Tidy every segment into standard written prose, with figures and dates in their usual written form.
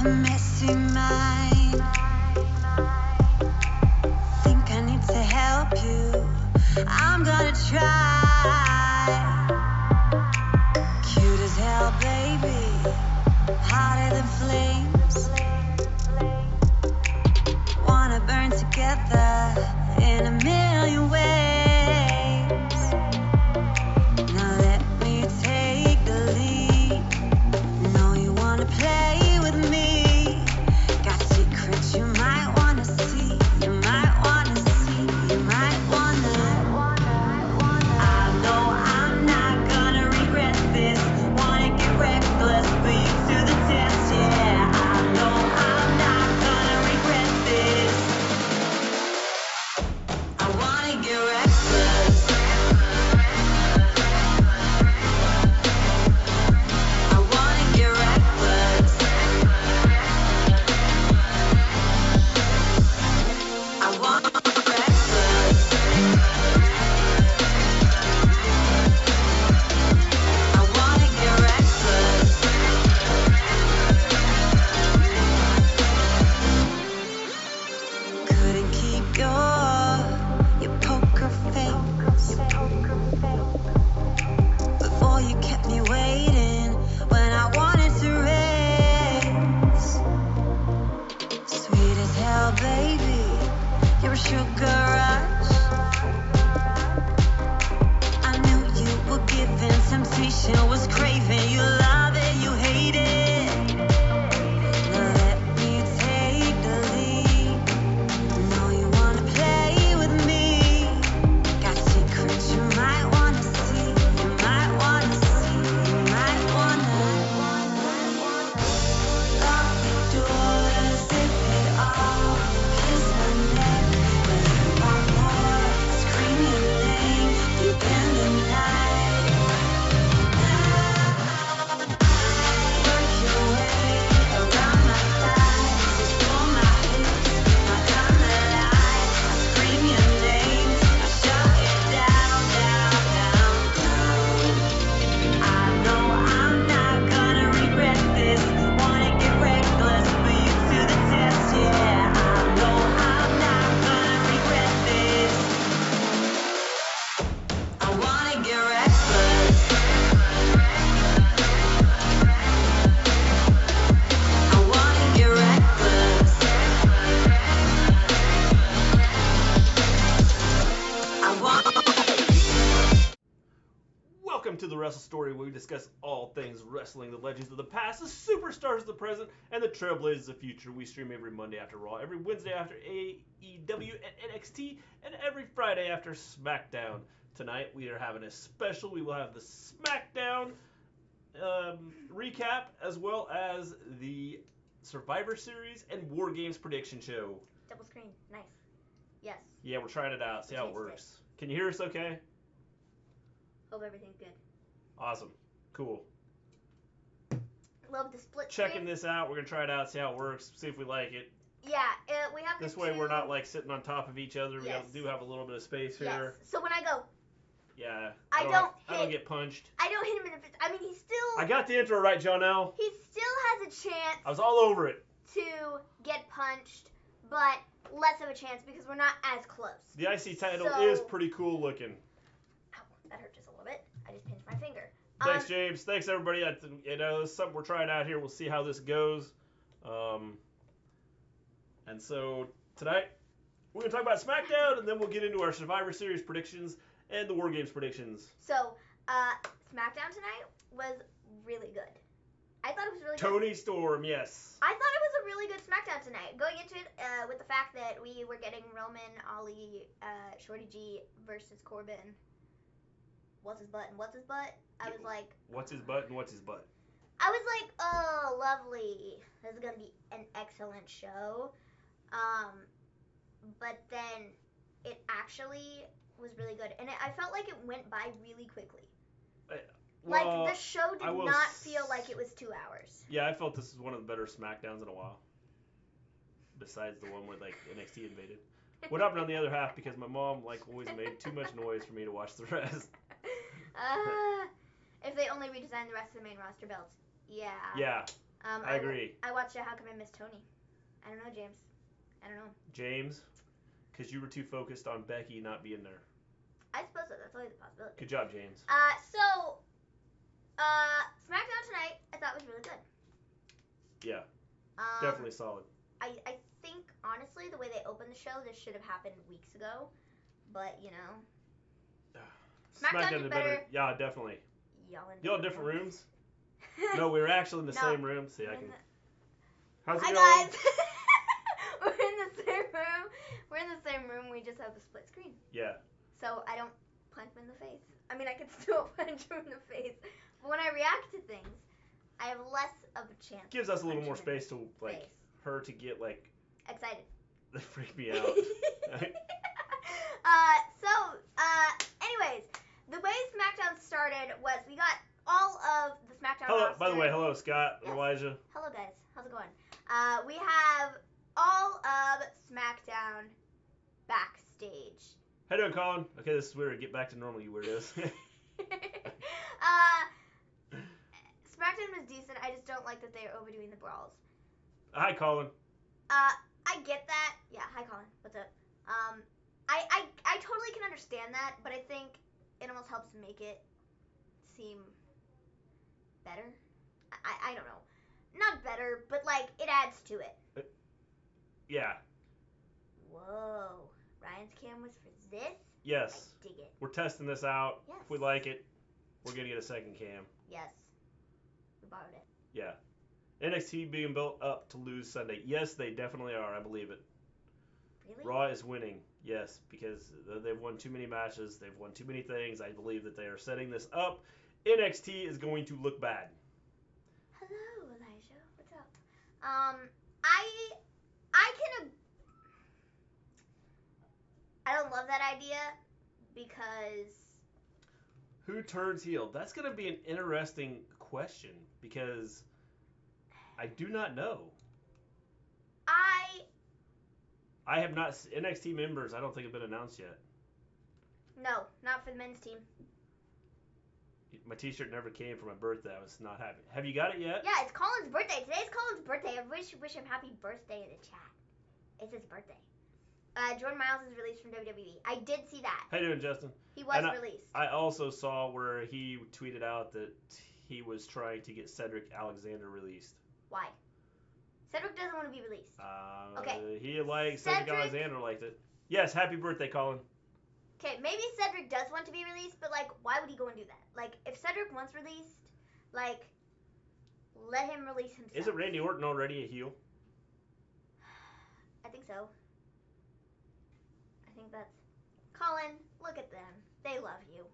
a messy mind. Think I need to help you. I'm gonna try. Cute as hell, baby. Hotter than flames. Wanna burn together in a million ways. Now let me take the lead. Know you wanna play with me. Got secrets you might wanna see. You might wanna see. You might wanna. I know I'm not gonna regret this. Wanna get reckless, but you to the test, yeah. I know I'm not gonna regret this. I wanna get reckless. I wanna get reckless. I wanna get reckless. I wanna get reckless. Couldn't keep your poker face. Before you kept me waiting when I wanted to race. Sweet as hell, baby. You're a sugar rush. I knew you were given temptation, was craving. You love it, you hate it. Now let me take the lead. Know you wanna play with me. Got secrets you might wanna see. You might wanna see. You might wanna. Lock the doors, zip it all. Kiss my neck, but if I'm more, scream your name deep in the night. Work your way around my thighs, explore my hips, my kind of light. I scream your name, I shut it down, down, down, down. I know I'm not gonna regret this. Wanna get reckless, but you to the test, yeah. I know I'm not gonna regret this. I wanna get reckless. I wanna get reckless. I want. Welcome to the Wrestle Story, where we discuss all things wrestling, the legends of the past, the superstars of the present, and the trailblazers of the future. We stream every Monday after Raw, every Wednesday after AEW and NXT, and every Friday after Smackdown. Tonight we are having a special. We will have the Smackdown recap, as well as the Survivor Series and War Games prediction show. Double screen. Nice. Yes. Yeah, we're trying it out, see how it Changed it. works. Can you hear us okay? Hope everything's good. Awesome. Cool. Love the split Checking screen. this out. We're going to try it out, see how it works, see if we like it. Yeah, we have This the way two... we're not like sitting on top of each other. We Yes. do have a little bit of space Yes. here. So when I go, Yeah. I don't I don't get punched. I don't hit him in the face. I mean, he still... I got the intro right, Jonelle. He still has a chance I was all over it. to get punched, but less of a chance because we're not as close. The IC title So- is pretty cool looking. Ow, that hurt just a little bit. I just pinched my finger. Thanks, James. Thanks, everybody. This is something we're trying out here. We'll see how this goes. And so tonight we're going to talk about SmackDown, and then we'll get into our Survivor Series predictions and the War Games predictions. So, SmackDown tonight was really good. I thought it was really good. Tony Storm, yes. I thought it was a really good SmackDown tonight. Going into it with the fact that we were getting Roman, Ali, Shorty G versus Corbin. What's his butt and what's his butt? I was like... What's his butt and what's his butt? I was like, oh, lovely. This is going to be an excellent show. But then it actually was really good. And I felt like it went by really quickly. Well, like, the show did not feel like it was 2 hours. Yeah, I felt this was one of the better SmackDowns in a while. Besides the one where, like, NXT invaded. What happened on the other half? Because my mom, like, always made too much noise for me to watch the rest. If they only redesigned the rest of the main roster belts. Yeah. Yeah. I agree. I watched it. How come I missed Tony? I don't know, James. I don't know. James, because you were too focused on Becky not being there. I suppose so. That's always a possibility. Good job, James. So, SmackDown tonight, I thought was really good. Yeah. Definitely solid. I think, honestly, the way they opened the show, this should have happened weeks ago. But, you know. SmackDown did better. Yeah, definitely. Y'all in different rooms? No, we were actually in the same room. See, I can. How's it Hi, going? guys. We're in the same room. We're in the same room. We just have the split screen. Yeah. So I don't punch him in the face. I mean, I could still punch him in the face. But when I react to things, I have less of a chance. Gives us a little more space to, like, her to get, like... excited. That freaked me out. Anyways, the way SmackDown started was we got all of the SmackDown roster. By the way, hello, Scott, yes. Elijah. Hello, guys. How's it going? We have all of SmackDown backstage. How you doing, Colin? Okay, this is weird. Get back to normal, you weirdos. SmackDown was decent. I just don't like that they're overdoing the brawls. Hi, Colin. I get that. Yeah, hi, Colin. What's up? I totally can understand that, but I think it almost helps make it seem better. I don't know. Not better, but, like, it adds to it. Yeah. Whoa. Ryan's cam was for this? Yes. I dig it. We're testing this out. Yes. If we like it, we're going to get a second cam. Yes. We borrowed it. Yeah. NXT being built up to lose Sunday. Yes, they definitely are. I believe it. Really? Raw is winning. Yes, because they've won too many matches. They've won too many things. I believe that they are setting this up. NXT is going to look bad. Hello, Elijah. What's up? I can... I don't love that idea because... Who turns heel? That's going to be an interesting question because I do not know. I have not... NXT members, I don't think have been announced yet. No, not for the men's team. My t-shirt never came for my birthday. I was not happy. Have you got it yet? Yeah, it's Colin's birthday. Today's Colin's birthday. I wish him happy birthday in the chat. It's his birthday. Jordan Miles is released from WWE. I did see that. How you doing, Justin? He was released. I also saw where he tweeted out that he was trying to get Cedric Alexander released. Why? Cedric doesn't want to be released. Okay. He liked Cedric Alexander liked it. Yes, happy birthday, Colin. Okay, maybe Cedric does want to be released, but, like, why would he go and do that? Like, if Cedric wants released, like, let him release himself. Isn't Randy Orton already a heel? I think so. I think that's... Colin, look at them. They love you.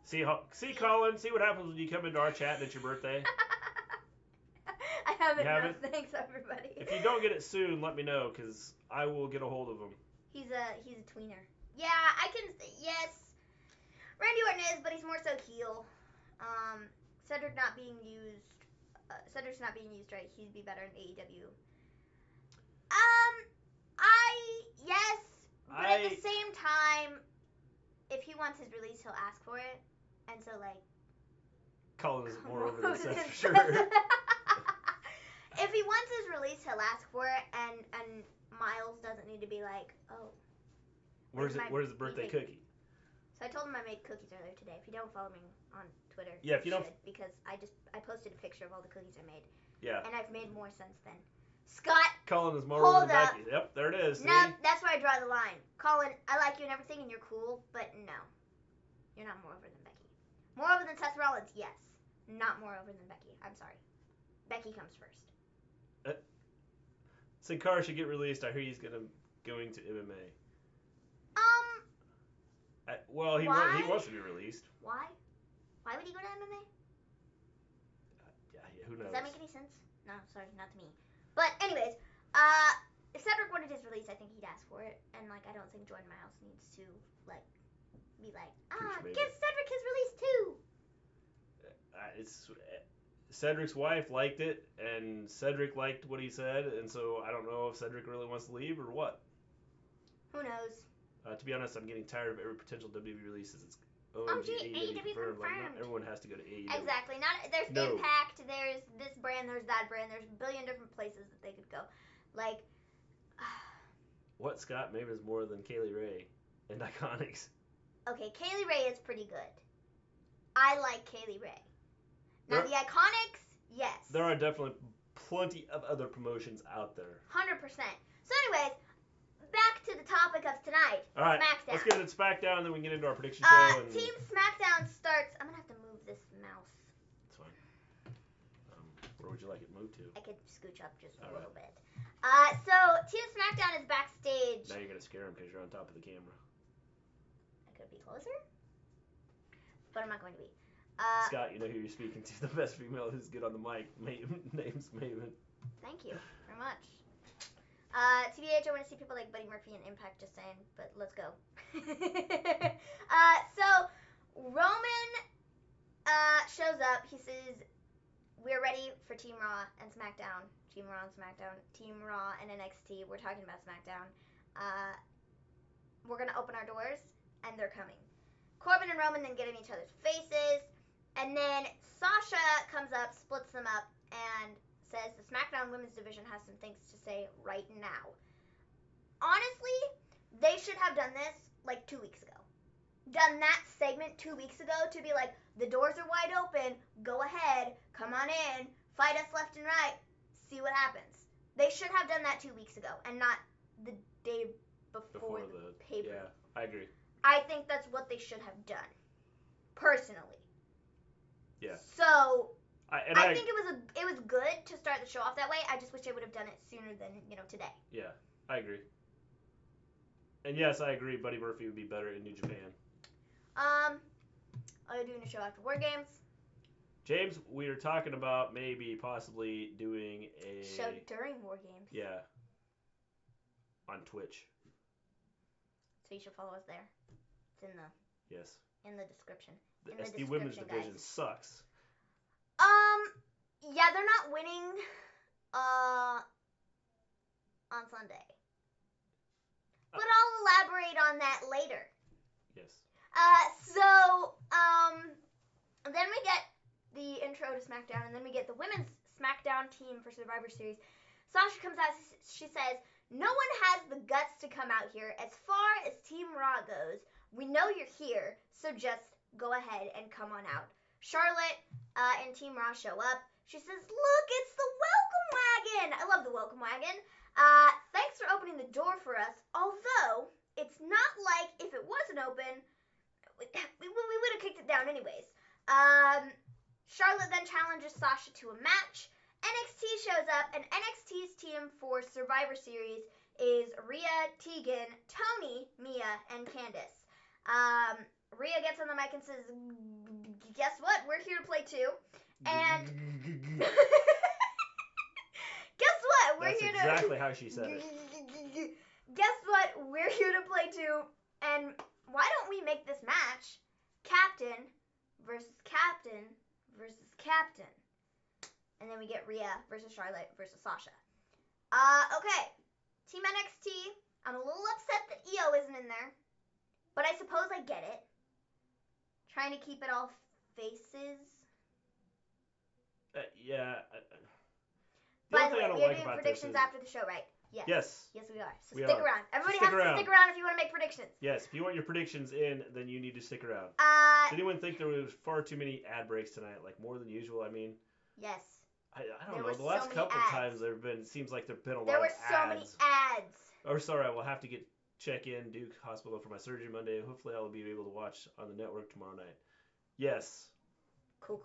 See, Colin, see what happens when you come into our chat and it's your birthday? I haven't. No, thanks, everybody. If you don't get it soon, let me know, because I will get a hold of him. He's a tweener. Yeah, I can... Yes. Randy Orton is, but he's more so heel. Cedric's not being used right. He'd be better in AEW. Yes, but at the same time, if he wants his release, he'll ask for it. And so, like... Colin is more over than Seth, for sure. If he wants his release, he'll ask for it, and Miles doesn't need to be like, oh... Where's the birthday cookie? So I told him I made cookies earlier today. If you don't follow me on Twitter, yeah, if you don't, because I posted a picture of all the cookies I made. Yeah. And I've made more since then. Scott, Colin is more over than Becky. Yep, there it is. No, that's where I draw the line. Colin, I like you and everything, and you're cool, but no, you're not more over than Becky. More over than Seth Rollins, yes. Not more over than Becky. I'm sorry. Becky comes first. Sin Cara should get released. I hear he's going to MMA. Well, he wants to be released. Why? Why would he go to MMA? Yeah, who knows? Does that make any sense? No, sorry, not to me. But anyways, if Cedric wanted his release, I think he'd ask for it. And, like, I don't think Jordan Miles needs to, like, be like, give Cedric his release too. Cedric's wife liked it, and Cedric liked what he said, and so I don't know if Cedric really wants to leave or what. Who knows? To be honest, I'm getting tired of every potential WWE release OMG, AEW confirmed. Like, not confirmed. everyone has to go to AEW. Exactly. There's No. Impact, there's this brand, there's that brand, there's a billion different places that they could go. Like, What Scott Maven is more than Kaylee Ray and Iconics? okay, Kaylee Ray is pretty good. I like Kaylee Ray. Now, the Iconics, yes. There are definitely plenty of other promotions out there. 100%. So anyways, back to the topic of tonight. All right, Smackdown. let's get into Smackdown, and then we can get into our prediction show. And... Team Smackdown starts... I'm going to have to move this mouse. It's fine. Where would you like it moved to? I could scooch up just a All little right. bit. So, Team Smackdown is backstage. Now you're going to scare him because you're on top of the camera. I could be closer, but I'm not going to be. Scott, you know who you're speaking to. The best female who's good on the mic. Name's Maven. Thank you very much. TBH, I want to see people like Buddy Murphy and Impact, just saying, but let's go. So, Roman shows up. He says, we're ready for Team Raw and SmackDown. Team Raw and SmackDown. Team Raw and NXT. We're talking about SmackDown. We're going to open our doors, and they're coming. Corbin and Roman then get in each other's faces, and then Sasha comes up, splits them up, and says the SmackDown Women's Division has some things to say right now. Honestly, they should have done this like 2 weeks ago. Done that segment 2 weeks ago to be like, the doors are wide open, go ahead, come on in, fight us left and right, see what happens. They should have done that 2 weeks ago and not the day before the pay-per-view. Yeah, I agree. I think that's what they should have done, personally. Yeah. So, I think I it was good to start the show off that way. I just wish they would have done it sooner than, today. Yeah, I agree. And yes, I agree. Buddy Murphy would be better in New Japan. Are you doing a show after War Games? James, we are talking about maybe possibly doing a show during War Games. Yeah. On Twitch. So you should follow us there. It's in the description. The SD Women's Division sucks. Yeah, they're not winning on Sunday. But I'll elaborate on that later. Yes. Then we get the intro to SmackDown, and then we get the women's SmackDown team for Survivor Series. Sasha comes out, she says, no one has the guts to come out here. As far as Team Raw goes, we know you're here, so just go ahead and come on out. Charlotte and Team Raw show up. She says, look, it's the welcome wagon. I love the welcome wagon. Thanks for opening the door for us, although it's not like if it wasn't open, we would have kicked it down anyways. Charlotte then challenges Sasha to a match. NXT shows up, and NXT's team for Survivor Series is Rhea, Tegan, Tony, Mia, and Candice. Rhea gets on the mic and says, guess what? We're here to play too. And guess what? That's exactly how she said it. Guess what? We're here to play too. And why don't we make this match Captain versus Captain versus Captain? And then we get Rhea versus Charlotte versus Sasha. Okay. Team NXT. I'm a little upset that EO isn't in there. But I suppose I get it. Trying to keep it all faces. Yeah. By the way, we are doing predictions after the show, right? Yes. Yes, we are. So stick around. Everybody has to stick around if you want to make predictions. Yes, if you want your predictions in, then you need to stick around. Did anyone think there was far too many ad breaks tonight? Like more than usual? I mean. Yes. I don't know. The last couple of times seems like there've been a lot of ads. There were so many ads. Oh, sorry, I will have to check in Duke Hospital for my surgery Monday. Hopefully I'll be able to watch on the network tomorrow night. Yes. Cool.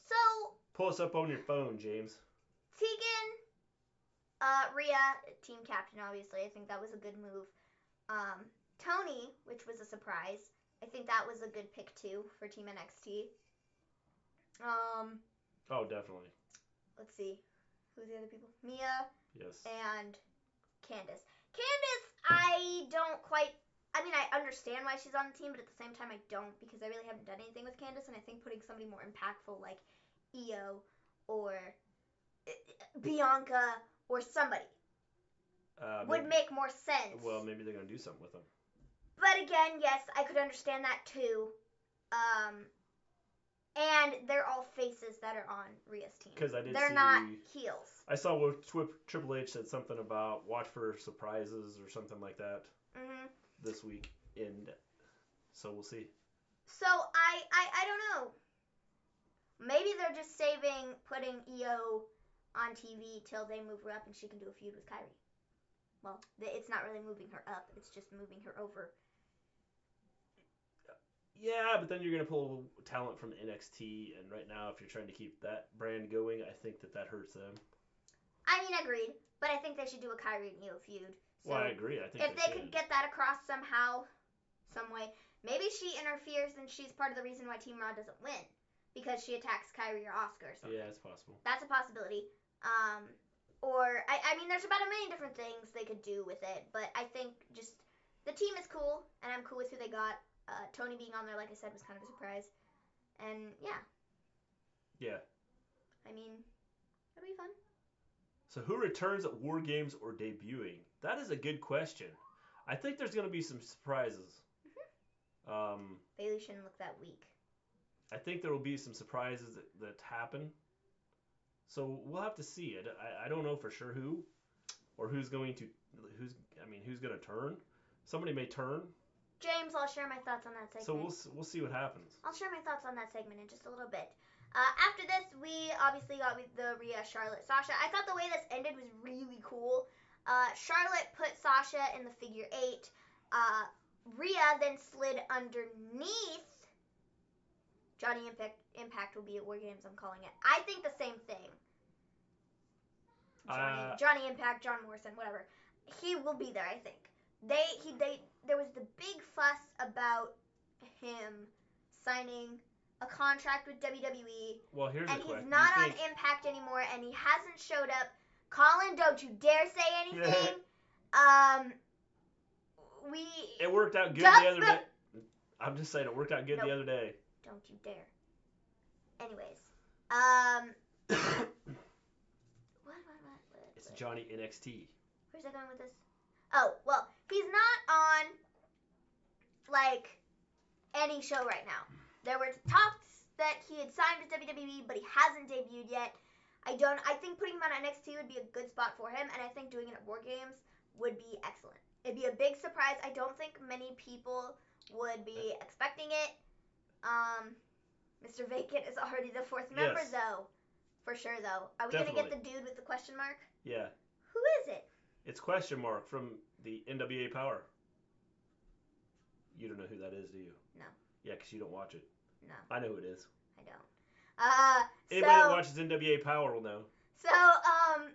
So. Pull us up on your phone, James. Tegan, Rhea, team captain, obviously. I think that was a good move. Tony, which was a surprise. I think that was a good pick, too, for Team NXT. Oh, definitely. Let's see. Who's the other people? Mia. Yes. And Candice. Candice, I understand why she's on the team, but at the same time, I don't, because I really haven't done anything with Candice, and I think putting somebody more impactful like Io or Bianca or somebody would make more sense. Well, maybe they're going to do something with them. But again, yes, I could understand that too. And they're all faces that are on Rhea's team. Because I did They're see, not heels. I saw where Triple H said something about watch for surprises or something like that this week, and so we'll see. So I don't know. Maybe they're just saving putting Io on TV till they move her up and she can do a feud with Kairi. Well, it's not really moving her up. It's just moving her over. Yeah, but then you're going to pull talent from NXT, and right now, if you're trying to keep that brand going, I think that hurts them. I mean, agreed. But I think they should do a Kairi and Io feud. So well, I agree. I think if they could get that across somehow, some way, maybe she interferes and she's part of the reason why Team Raw doesn't win. Because she attacks Kairi or Asuka or something. Yeah, it's possible. That's a possibility. Or, I mean, there's about a million different things they could do with it. But I think just the team is cool, and I'm cool with who they got. Tony being on there, like I said, was kind of a surprise. And, yeah. Yeah. I mean, it'll be fun. So who returns at War Games or debuting? That is a good question. I think there's going to be some surprises. Bayley shouldn't look that weak. I think there will be some surprises that happen. So we'll have to see it. I don't know for sure who, or who's going to turn. Somebody may turn. James, I'll share my thoughts on that segment. So we'll see what happens. I'll share my thoughts on that segment in just a little bit. After this, we obviously got the Rhea, Charlotte, Sasha. I thought the way this ended was really cool. Charlotte put Sasha in the figure 8. Rhea then slid underneath. Johnny Impact will be at War Games, I'm calling it. I think the same thing. Johnny Impact, John Morrison, whatever. He will be there, I think. There was the big fuss about him signing a contract with WWE. Well, here's the question. And he's not on Impact anymore, and he hasn't showed up. Colin, don't you dare say anything. It worked out good the other day. I'm just saying, it worked out good the other day. Don't you dare. Anyways, what? It's Johnny NXT. Where's I going with this? Oh, well, he's not on, like, any show right now. There were talks that he had signed with WWE, but he hasn't debuted yet. I think putting him on NXT would be a good spot for him, and I think doing it at War Games would be excellent. It'd be a big surprise. I don't think many people would be expecting it. Mr. Vacant is already the 4th member, though. For sure, though. Are we going to get the dude with the question mark? Yeah. Who is it? It's question mark from the NWA Power. You don't know who that is, do you? No. Yeah, because you don't watch it. No. I know who it is. I don't. Anybody that watches NWA Power will know. So,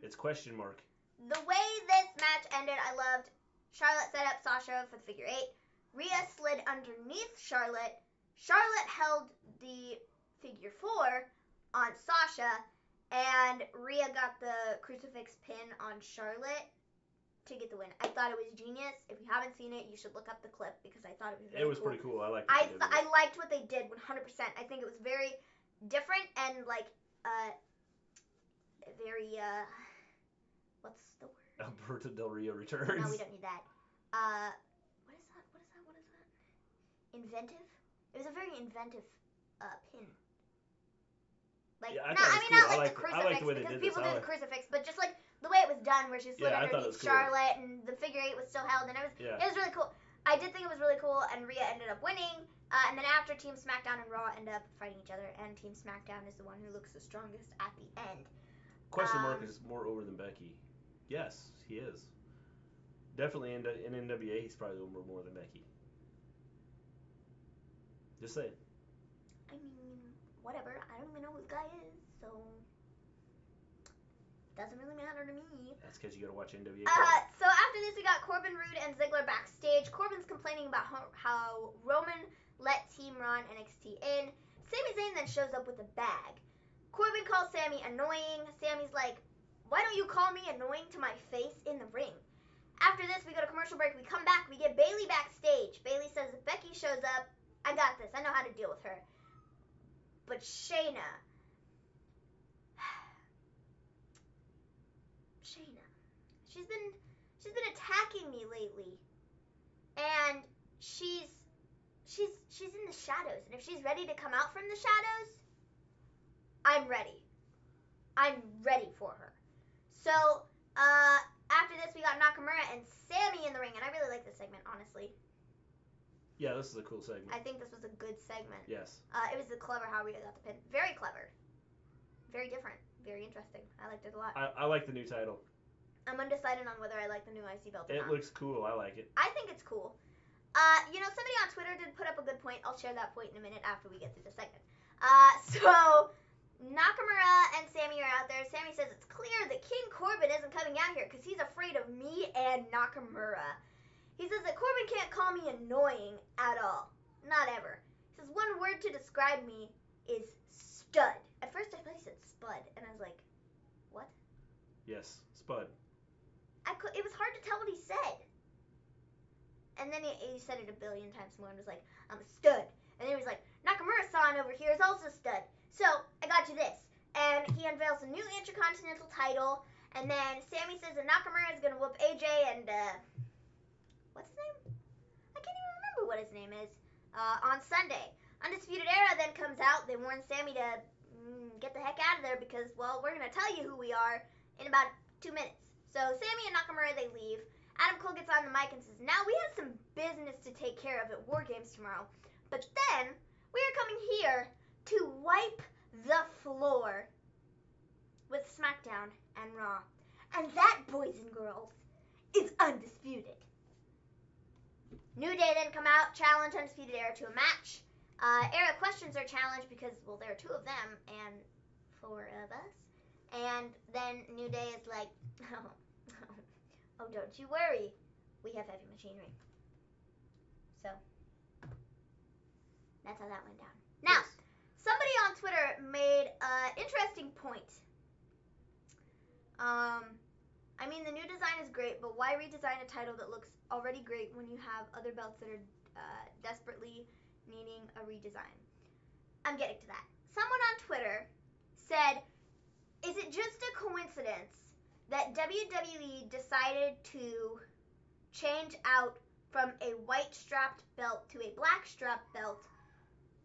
it's question mark. The way this match ended, I loved. Charlotte set up Sasha for the figure 8. Rhea slid underneath Charlotte. Charlotte held the figure 4 on Sasha, and Rhea got the crucifix pin on Charlotte to get the win. I thought it was genius. If you haven't seen it, you should look up the clip because I thought it was really cool. It was pretty cool. I liked it. I liked what they did 100%. I think it was very different and like very what's the word? Alberto Del Rio returns. No, we don't need that. What is that? Inventive? It was a very inventive pin. Like, yeah, not the crucifix, I like the way because they did people this. do the crucifix, but just like the way it was done, where she slid underneath Charlotte and the figure 8 was still held, and it was really cool. I did think it was really cool, and Rhea ended up winning. And then after Team Smackdown and Raw end up fighting each other, and Team Smackdown is the one who looks the strongest at the end. Question mark is more over than Becky. Yes, he is. Definitely in NWA, he's probably over more than Becky. Just saying. I mean, whatever. I don't even know who the guy is, so doesn't really matter to me. That's because you gotta watch NWA. So after this, we got Corbin, Roode, and Ziggler backstage. Corbin's complaining about how Roman let Team Raw and NXT in. Sami Zayn then shows up with a bag. Corbin calls Sami annoying. Sami's like, "Why don't you call me annoying to my face in the ring?" After this, we go to commercial break. We come back. We get Bayley backstage. Bayley says, if Becky shows up, I got this. I know how to deal with her. But Shayna, she's been attacking me lately, and she's in the shadows, and if she's ready to come out from the shadows, I'm ready. I'm ready for her. So, after this, we got Nakamura and Sammy in the ring, and I really like this segment, honestly. Yeah, this is a cool segment. I think this was a good segment. Yes. It was clever how Rhea got the pin. Very clever. Very different. Very interesting. I liked it a lot. I like the new title. I'm undecided on whether I like the new IC belt or not. It looks cool. I like it. I think it's cool. Somebody on Twitter did put up a good point. I'll share that point in a minute after we get through the segment. So Nakamura and Sammy are out there. Sammy says it's clear that King Corbin isn't coming out here because he's afraid of me and Nakamura. He says that Corbin can't call me annoying at all. Not ever. He says one word to describe me is stud. At first I thought he said spud, and I was like, what? Yes, spud. It was hard to tell what he said. And then he said it a billion times more and was like, I'm a stud. And then he was like, Nakamura-san over here is also a stud. So, I got you this. And he unveils a new Intercontinetal Title. And then Sammy says that Nakamura is going to whoop AJ and, what's his name? I can't even remember what his name is. On Sunday. Undisputed Era then comes out. They warn Sammy to get the heck out of there because, well, we're going to tell you who we are in about 2 minutes. So, Sammy and Nakamura, they leave. Adam Cole gets on the mic and says, now we have some business to take care of at War Games tomorrow. But then, we are coming here to wipe the floor with Smackdown and Raw. And that, boys and girls, is undisputed. New Day then come out, challenge Undisputed Era to a match. Era questions their challenge because, well, there are 2 of them and 4 of us. And then New Day is like, oh, don't you worry. We have heavy machinery. So, that's how that went down. Now, Yes. Somebody on Twitter made an interesting point. I mean, the new design is great, but why redesign a title that looks already great when you have other belts that are desperately needing a redesign? I'm getting to that. Someone on Twitter said, is it just a coincidence that WWE decided to change out from a white strapped belt to a black strapped belt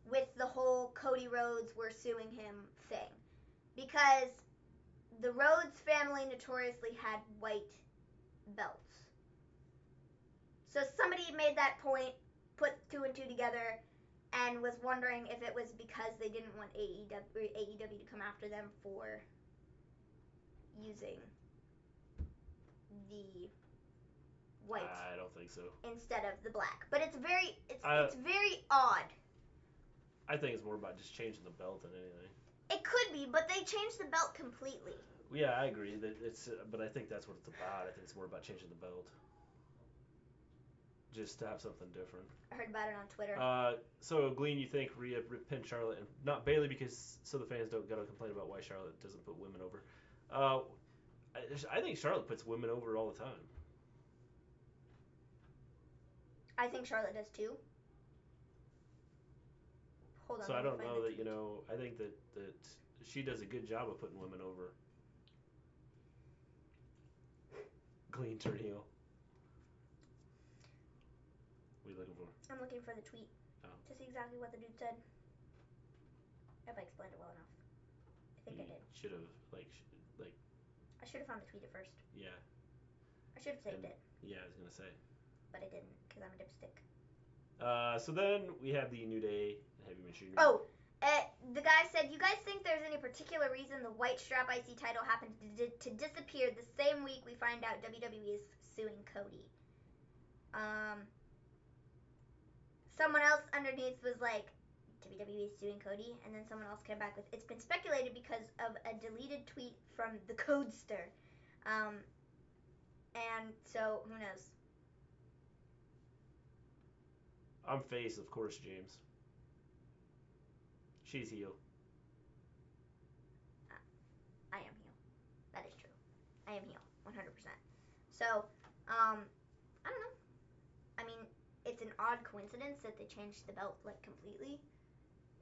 with the whole Cody Rhodes, we're suing him thing? Because the Rhodes family notoriously had white belts. So somebody made that point, put 2 and 2 together, and was wondering if it was because they didn't want AEW to come after them for using the white I don't think so. instead of the black. But it's very odd. I think it's more about just changing the belt than anything. It could be, but they changed the belt completely. Yeah, I agree that but I think that's what it's about. I think it's more about changing the belt, just to have something different. I heard about it on Twitter. So Gleen, you think Rhea pinned Charlotte and not Bayley because so the fans don't gotta complain about why Charlotte doesn't put women over. I think Charlotte puts women over all the time. I think Charlotte does too. Hold on. So I let me don't find know the that, tweet. I think that she does a good job of putting women over. Gleen turn heel. What are you looking for? I'm looking for the tweet to see exactly what the dude said. If I explained it well enough. I think I did. Should have I should have found the tweet at first. yeah. I should have saved it, Yeah, I was gonna say. but I didn't because I'm a dipstick. So then we have the New Day and Heavy Machinery. Oh, the guy said, you guys think there's any particular reason the white strap IC title happened to disappear the same week we find out WWE is suing Cody? Someone else underneath was like, WWE is suing Cody, and then someone else came back with, it's been speculated because of a deleted tweet from the Codester. And so, who knows? I'm face, of course, James. She's heel. I am heel. That is true. I am heel, 100%. So, I don't know. I mean, it's an odd coincidence that they changed the belt, like, completely.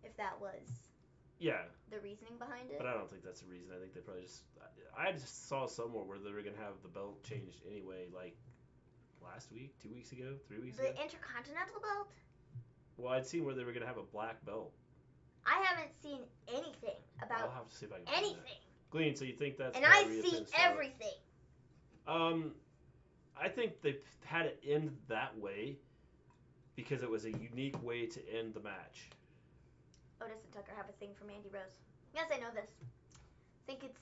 If that was the reasoning behind it. But I don't think that's the reason. I think they probably just... I just saw somewhere where they were going to have the belt changed anyway, like, last week, 2 weeks ago, 3 weeks The ago. Intercontinental belt? Well, I'd seen where they were gonna have a black belt. I haven't seen anything I'll about have to see if I can find that. anything. Gleen, so you think that's And why I Rhea see pinned Charlotte? everything. I think they had it end that way because it was a unique way to end the match. Otis and Tucker have a thing for Mandy Rose. Yes, I know this. Think it's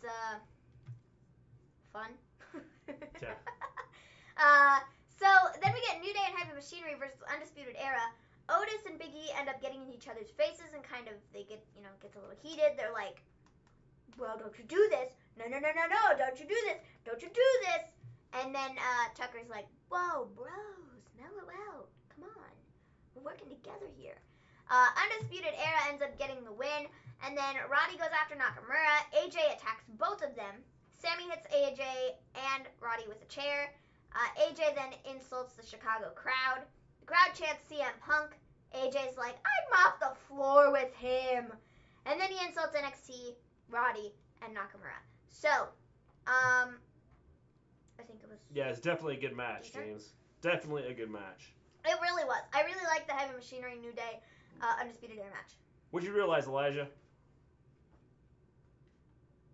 fun. Yeah. So then we get New Day and Heavy Machinery versus Undisputed Era. Otis and Big E end up getting in each other's faces and kind of they get gets a little heated. They're like, "Well, don't you do this? No, don't you do this? Don't you do this?" And then Tucker's like, "Whoa, bros, mellow out. Come on, we're working together here." Undisputed Era ends up getting the win, and then Roddy goes after Nakamura. AJ attacks both of them. Sammy hits AJ and Roddy with a chair. AJ then insults the Chicago crowd. The crowd chants CM Punk. AJ's like, "I'd mop the floor with him." And then he insults NXT, Roddy, and Nakamura. So, I think it was... Yeah, it's definitely a good match, James. Definitely a good match. It really was. I really liked the Heavy Machinery New Day Undisputed Era match. What'd you realize, Elijah?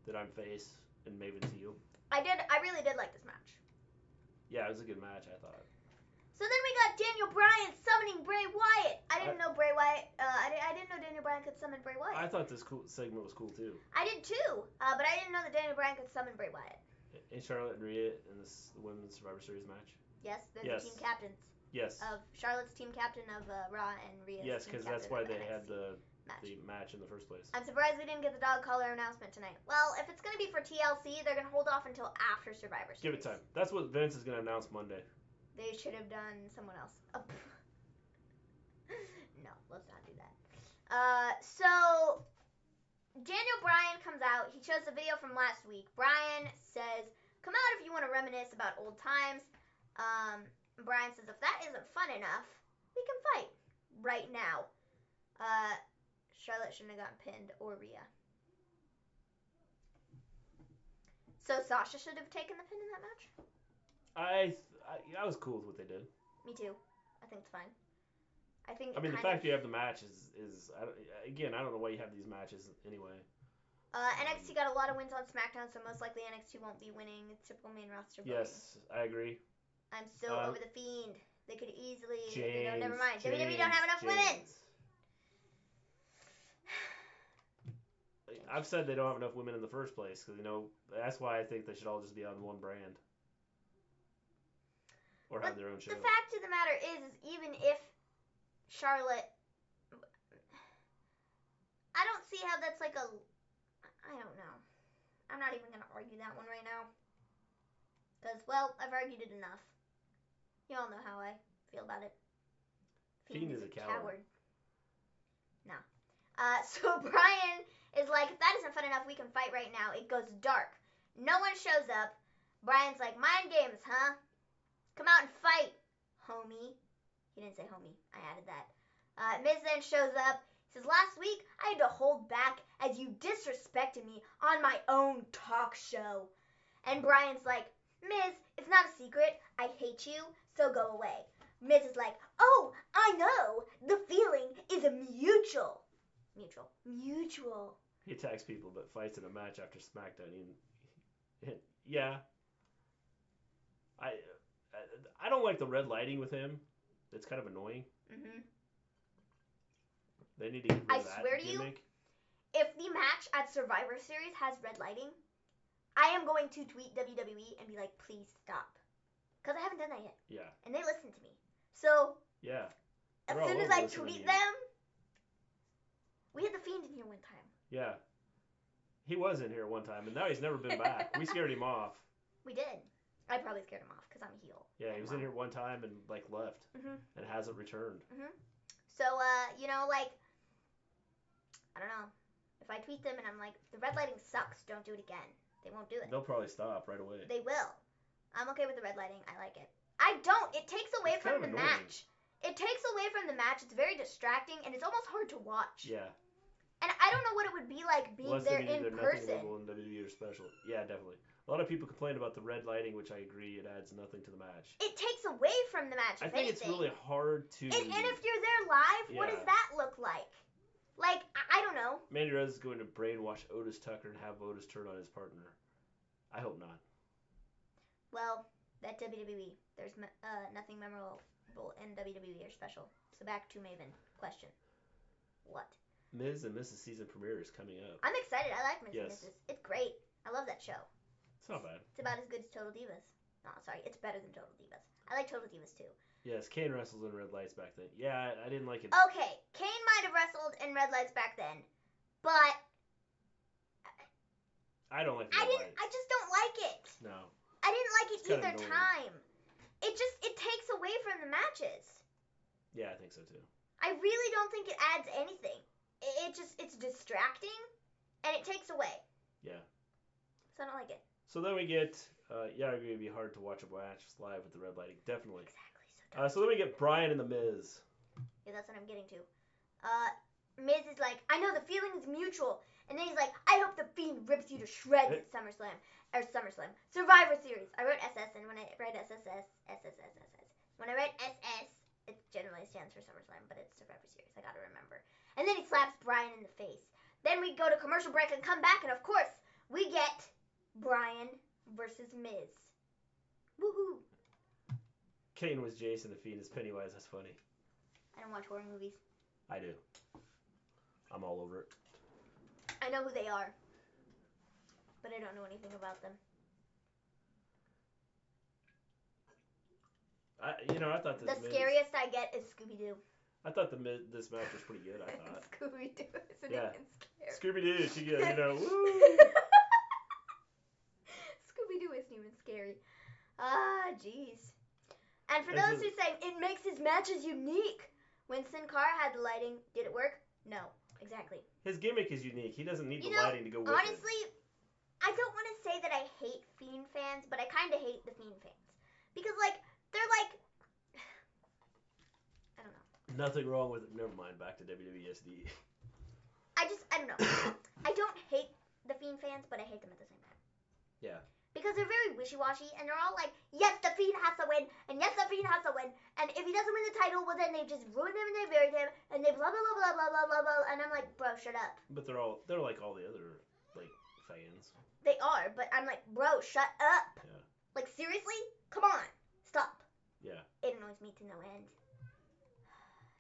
That I'm face and Maven's heel? I really did like this match. Yeah, it was a good match, I thought. So then we got Daniel Bryan summoning Bray Wyatt. I didn't know Bray Wyatt. I didn't know Daniel Bryan could summon Bray Wyatt. I thought this segment was cool too. I did too, but I didn't know that Daniel Bryan could summon Bray Wyatt. And Charlotte and Rhea in the Women's Survivor Series match. Yes, they're the team captains. Yes. Of Charlotte's team captain of Raw and Rhea's yes, because that's why they had the match in the first place. I'm surprised we didn't get the dog collar announcement tonight. Well, if it's going to be for TLC, they're going to hold off until after Survivor Series. Give it time. That's what Vince is going to announce Monday. They should have done someone else. Oh. No, let's not do that. So, Daniel Bryan comes out. He shows the video from last week. Bryan says, "Come out if you want to reminisce about old times." Bryan says, "If that isn't fun enough, we can fight right now." Charlotte shouldn't have gotten pinned, or Rhea. So Sasha should have taken the pin in that match? I was cool with what they did. Me too. I think it's fine. I mean, the fact you have the match is again, I don't know why you have these matches anyway. NXT got a lot of wins on Smackdown, so most likely NXT won't be winning the typical main roster. Yes, I agree. I'm so over the Fiend. They could easily, James, never mind. WWE don't have enough women. I've said they don't have enough women in the first place because that's why I think they should all just be on one brand or have their own show. The fact of the matter is even if Charlotte, I don't see how that's like I don't know. I'm not even gonna argue that one right now because I've argued it enough. You all know how I feel about it. Fiend is a coward. No. So Bryan is like, "If that isn't fun enough, we can fight right now." It goes dark. No one shows up. Bryan's like, "Mind games, huh? Come out and fight, homie." He didn't say homie. I added that. Miz then shows up. He says, "Last week, I had to hold back as you disrespected me on my own talk show." And Bryan's like, "Miz, it's not a secret. I hate you, so go away." Miz is like, "Oh, I know. The feeling is a mutual. He attacks people but fights in a match after Smackdown. Yeah. I don't like the red lighting with him. It's kind of annoying. Mm-hmm. They need to get rid of that I swear to gimmick. You, if the match at Survivor Series has red lighting, I am going to tweet WWE and be like, "Please stop." Because I haven't done that yet. Yeah. And they listen to me. So, yeah. As soon as I tweet them, we had the Fiend in here one time. Yeah. He was in here one time, and now he's never been back. We scared him off. We did. I probably scared him off because I'm a heel. Yeah, he was in here one time and left, and hasn't returned. So I don't know. If I tweet them and I'm like, "The red lighting sucks, don't do it again," they won't do it. They'll probably stop right away. They will. I'm okay with the red lighting. I like it. I don't. It takes away from the match. It takes away from the match. It's very distracting, and it's almost hard to watch. Yeah. And I don't know what it would be like being there in person. In WWE or special. Yeah, definitely. A lot of people complain about the red lighting, which I agree. It adds nothing to the match. It takes away from the match. I If think anything. it's really hard to. And if you're there live, what Yeah. does that look like? Like, I don't know. Mandy Rose is going to brainwash Otis Tucker and have Otis turn on his partner. I hope not. Well, that WWE. There's nothing memorable in WWE or special. So back to Maven. Question. What? Miz and Mrs. season premiere is coming up. I'm excited. I like Miz and Yes. Mrs. It's great. I love that show. It's not bad. It's about as good as Total Divas. No, sorry. It's better than Total Divas. I like Total Divas too. Yes, Kane wrestles in red lights back then. Yeah, I didn't like it. Okay, Kane might have wrestled in red lights back then, but I don't like the red lights. I just don't like it. No. I didn't like it It's kinda either annoying. time. It takes away from the matches. Yeah, I think so too. I really don't think it adds anything. It's distracting, and it takes away. Yeah. So I don't like it. So then we get, yeah, I agree, it'd be hard to watch a match live with the red lighting. Definitely. Exactly. So then we get Bryan and The Miz. Yeah, that's what I'm getting to. Miz is like, I know the feeling is mutual. And then he's like, I hope the Fiend rips you to shreds at SummerSlam. Survivor Series. I wrote SS, and when I write SSS. When I write SS, it generally stands for SummerSlam, but it's Survivor Series. I gotta remember. And then he slaps Bryan in the face. Then we go to commercial break and come back, and of course, we get Bryan versus Miz. Woohoo! Kane was Jason, the Fiend is Pennywise. That's funny. I don't watch horror movies. I do. I'm all over it. I know who they are, but I don't know anything about them. I thought this The scariest I get is Scooby-Doo. I thought this match was pretty good. I thought. Scooby-Doo isn't Yeah. even scary. Scooby-Doo, she goes, woo. Scooby-Doo isn't even scary. Ah, jeez. And for This those is- who say it makes his matches unique, when Sin Cara had the lighting, did it work? No, exactly. His gimmick is unique. He doesn't need You the know, lighting to go with honestly, I don't want to say that I hate Fiend fans, but I kind of hate the Fiend fans. Because, like, they're like, I don't know. it. Nothing wrong with it. Never mind. Back to WWSD. I don't know. I don't hate the Fiend fans, but I hate them at the same time. Yeah. Because they're very wishy-washy, and they're all like, yes, the Fiend has to win, and yes, the Fiend has to win, and if he doesn't win the title, well, then they just ruined him, and they buried him, and they blah, blah, blah, blah, blah, blah, blah, blah, and I'm like, bro, shut up. But they're like all the other fans. They are, but I'm like, bro, shut up. Yeah. Like, seriously? Come on. Stop. Yeah. It annoys me to no end.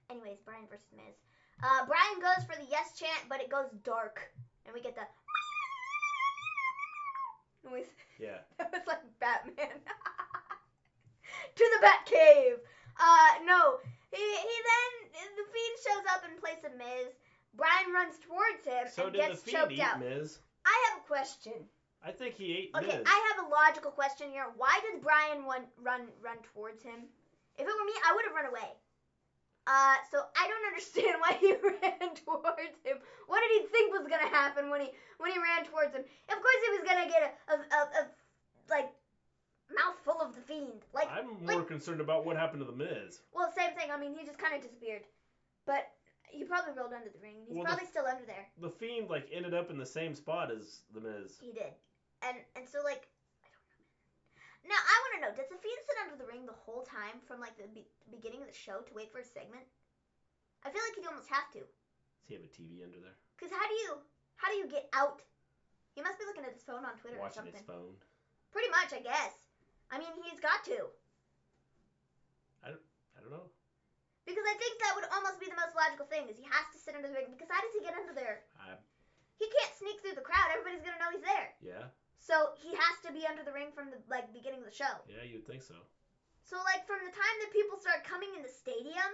Anyways, Bryan versus Miz. Bryan goes for the yes chant, but it goes dark, and we get the noise. Yeah. That was like Batman. To the Batcave. No. He then, the Fiend shows up in place of Miz. Bryan runs towards him So and did the gets Fiend choked eat out. Miz? I have a question. I think he ate Okay, Miz. I have a logical question here. Why does Bryan run towards him? If it were me, I would have run away. So I don't understand why he ran towards him. What did he think was gonna happen when he ran towards him? Of course, he was gonna get a mouthful of the Fiend. Like, I'm more concerned about what happened to the Miz. well, same thing. I mean, he just kind of disappeared. But he probably rolled under the ring. He's Well, probably still under there. The Fiend ended up in the same spot as the Miz. He did. And so, like, I don't know. Now, I want to know, does the Fiend sit under the ring the whole time from, like, the beginning of the show to wait for a segment? I feel like he'd almost have to. Does he have a TV under there? Because how do you get out? He must be looking at his phone on Twitter or Watching something. his phone. Pretty much, I guess. I mean, he's got to. I don't know. Because I think that would almost be the most logical thing, is he has to sit under the ring. Because how does he get under there? He can't sneak through the crowd. Everybody's going to know he's there. Yeah. So he has to be under the ring from the beginning of the show. Yeah, you'd think so. So from the time that people start coming in the stadium,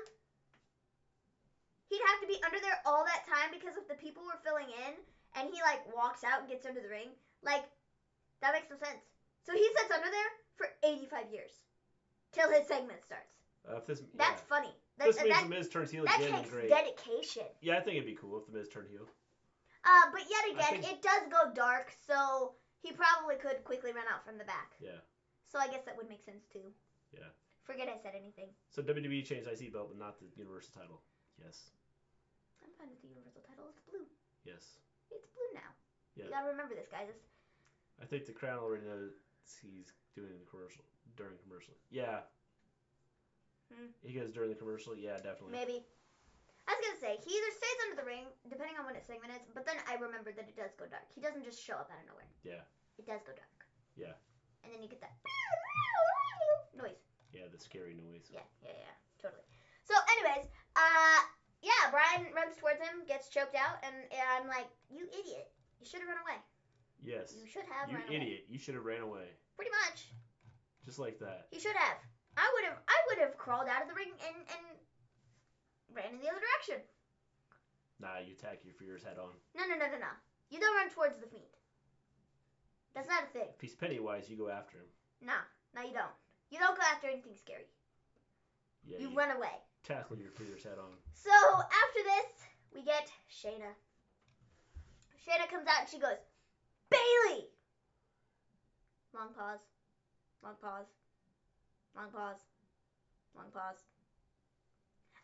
he'd have to be under there all that time because if the people were filling in and he walks out and gets under the ring, that makes no sense. So he sits under there for 85 years till his segment starts. That's funny. This means the Miz turns heel That again. takes Great. dedication. Yeah, I think it'd be cool if the Miz turned heel. But yet again, it does go dark, so he probably could quickly run out from the back. Yeah. So I guess that would make sense too. Yeah. Forget I said anything. So WWE changed IC belt, but not the Universal title. Yes. I'm fine with the Universal title. It's blue. Yes. It's blue now. Yeah. You gotta remember this, guys. I think the crowd already knows he's doing the commercial during commercial. Yeah. He goes during the commercial. Yeah, definitely. Maybe. I was gonna say he either stays under the ring, depending on when his segment is, but then I remembered that it does go dark. He doesn't just show up out of nowhere. Yeah. It does go dark. Yeah. And then you get that noise. Yeah, the scary noise. Yeah, totally. So, anyways, yeah, Brian runs towards him, gets choked out, and I'm like, you idiot. You should have run away. Yes. You should have run away. You idiot. You should have ran away. Pretty much. Just like that. He should have. I would have crawled out of the ring and ran in the other direction. Nah, you attack your fears head on. No. You don't run towards the Fiend. That's not a thing. If he's Pennywise, you go after him. Nah, no you don't. You don't go after anything scary. Yeah, you run away. Tackle your fears head on. So, after this, we get Shayna. Shayna comes out and she goes, Bayley! Long pause. Long pause. Long pause. Long pause.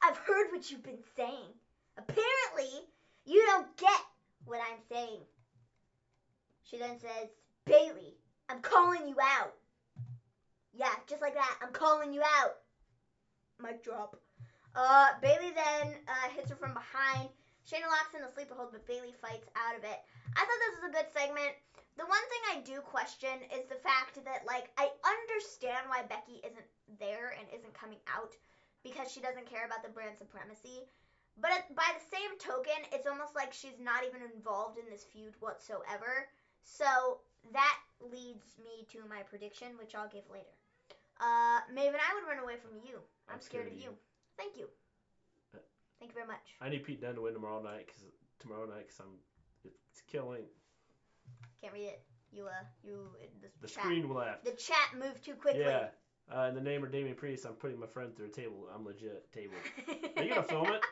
I've heard what you've been saying. Apparently, you don't get what I'm saying. She then says, Bayley, I'm calling you out. Yeah, just like that. I'm calling you out. Mic drop. Bayley then hits her from behind. Shayna locks in the sleeper hold, but Bayley fights out of it. I thought this was a good segment. The one thing I do question is the fact that, like, I understand why Becky isn't there and isn't coming out because she doesn't care about the brand supremacy. But by the same token, it's almost like she's not even involved in this feud whatsoever. So that leads me to my prediction, which I'll give later. Maven, I would run away from you. I'm scared of you. Thank you. Thank you very much. I need Pete Dunne to win tomorrow night because it's killing. Can't read it. The screen left. The chat moved too quickly. Yeah. In the name of Damian Priest, I'm putting my friend through a table. I'm legit table. Are you gonna film it?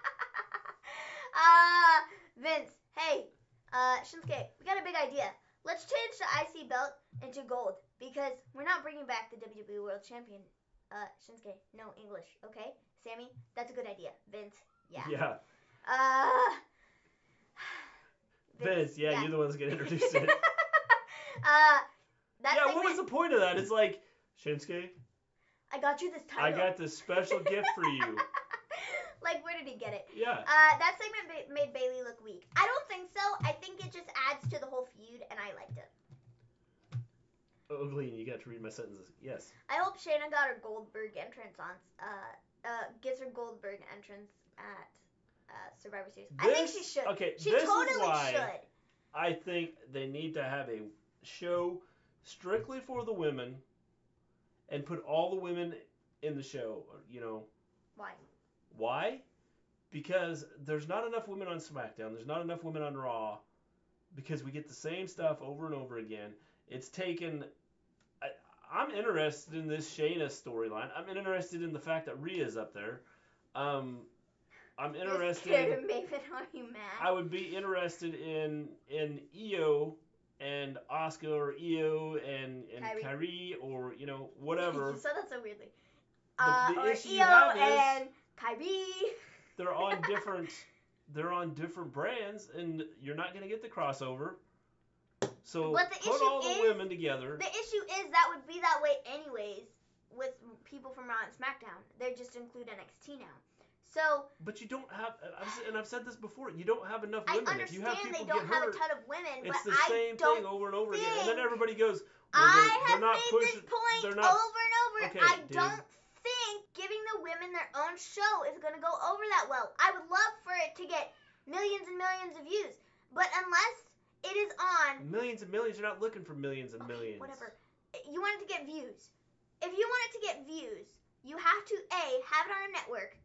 Vince. Hey, Shinsuke, we got a big idea. Let's change the IC belt into gold because we're not bringing back the WWE World Champion. Shinsuke, no English, okay? Sammy, that's a good idea. Vince, yeah. Yeah. Vince, yeah, you're the one that's gonna introduce it. What was the point of that? It's like, Shinsuke, I got you this title. I got this special gift for you. Like, where did he get it? Yeah. That segment made Bayley look weak. I don't think so. I think it just adds to the whole feud, and I liked it. Oh, Gleen, you got to read my sentences. Yes. I hope Shayna got her Goldberg entrance on. Gets her Goldberg entrance at Survivor Series. I think she should. Okay, she this totally is why should. I think they need to have a show strictly for the women, and put all the women in the show. You know. Why? Why? Because there's not enough women on SmackDown. There's not enough women on Raw. Because we get the same stuff over and over again. It's taken. I'm interested in this Shayna storyline. I'm interested in the fact that Rhea's up there. I'm interested. You're scared of Maven? Are you mad? I would be interested in Io and Asuka, or Io and Kyrie, or whatever. You said that so weirdly. The or issue you Io have and Kyrie. They're on different brands, and you're not gonna get the crossover. So put all the women together. The issue is that would be that way anyways with people from Raw and SmackDown. They just include NXT now. So. But you don't have, and I've said this before, you don't have enough women. I understand if you have people they don't get have hurt, a ton of women, it's but the same thing over and over again. And then everybody goes, well, I have not made pushing, this point they're not, over and over. Okay, I dude. don't think giving the women their own show is going to go over that well. I would love for it to get millions and millions of views, but unless it is on millions and millions, you're not looking for millions and millions. Whatever. You want it to get views. If you want it to get views, you have to have it on a network,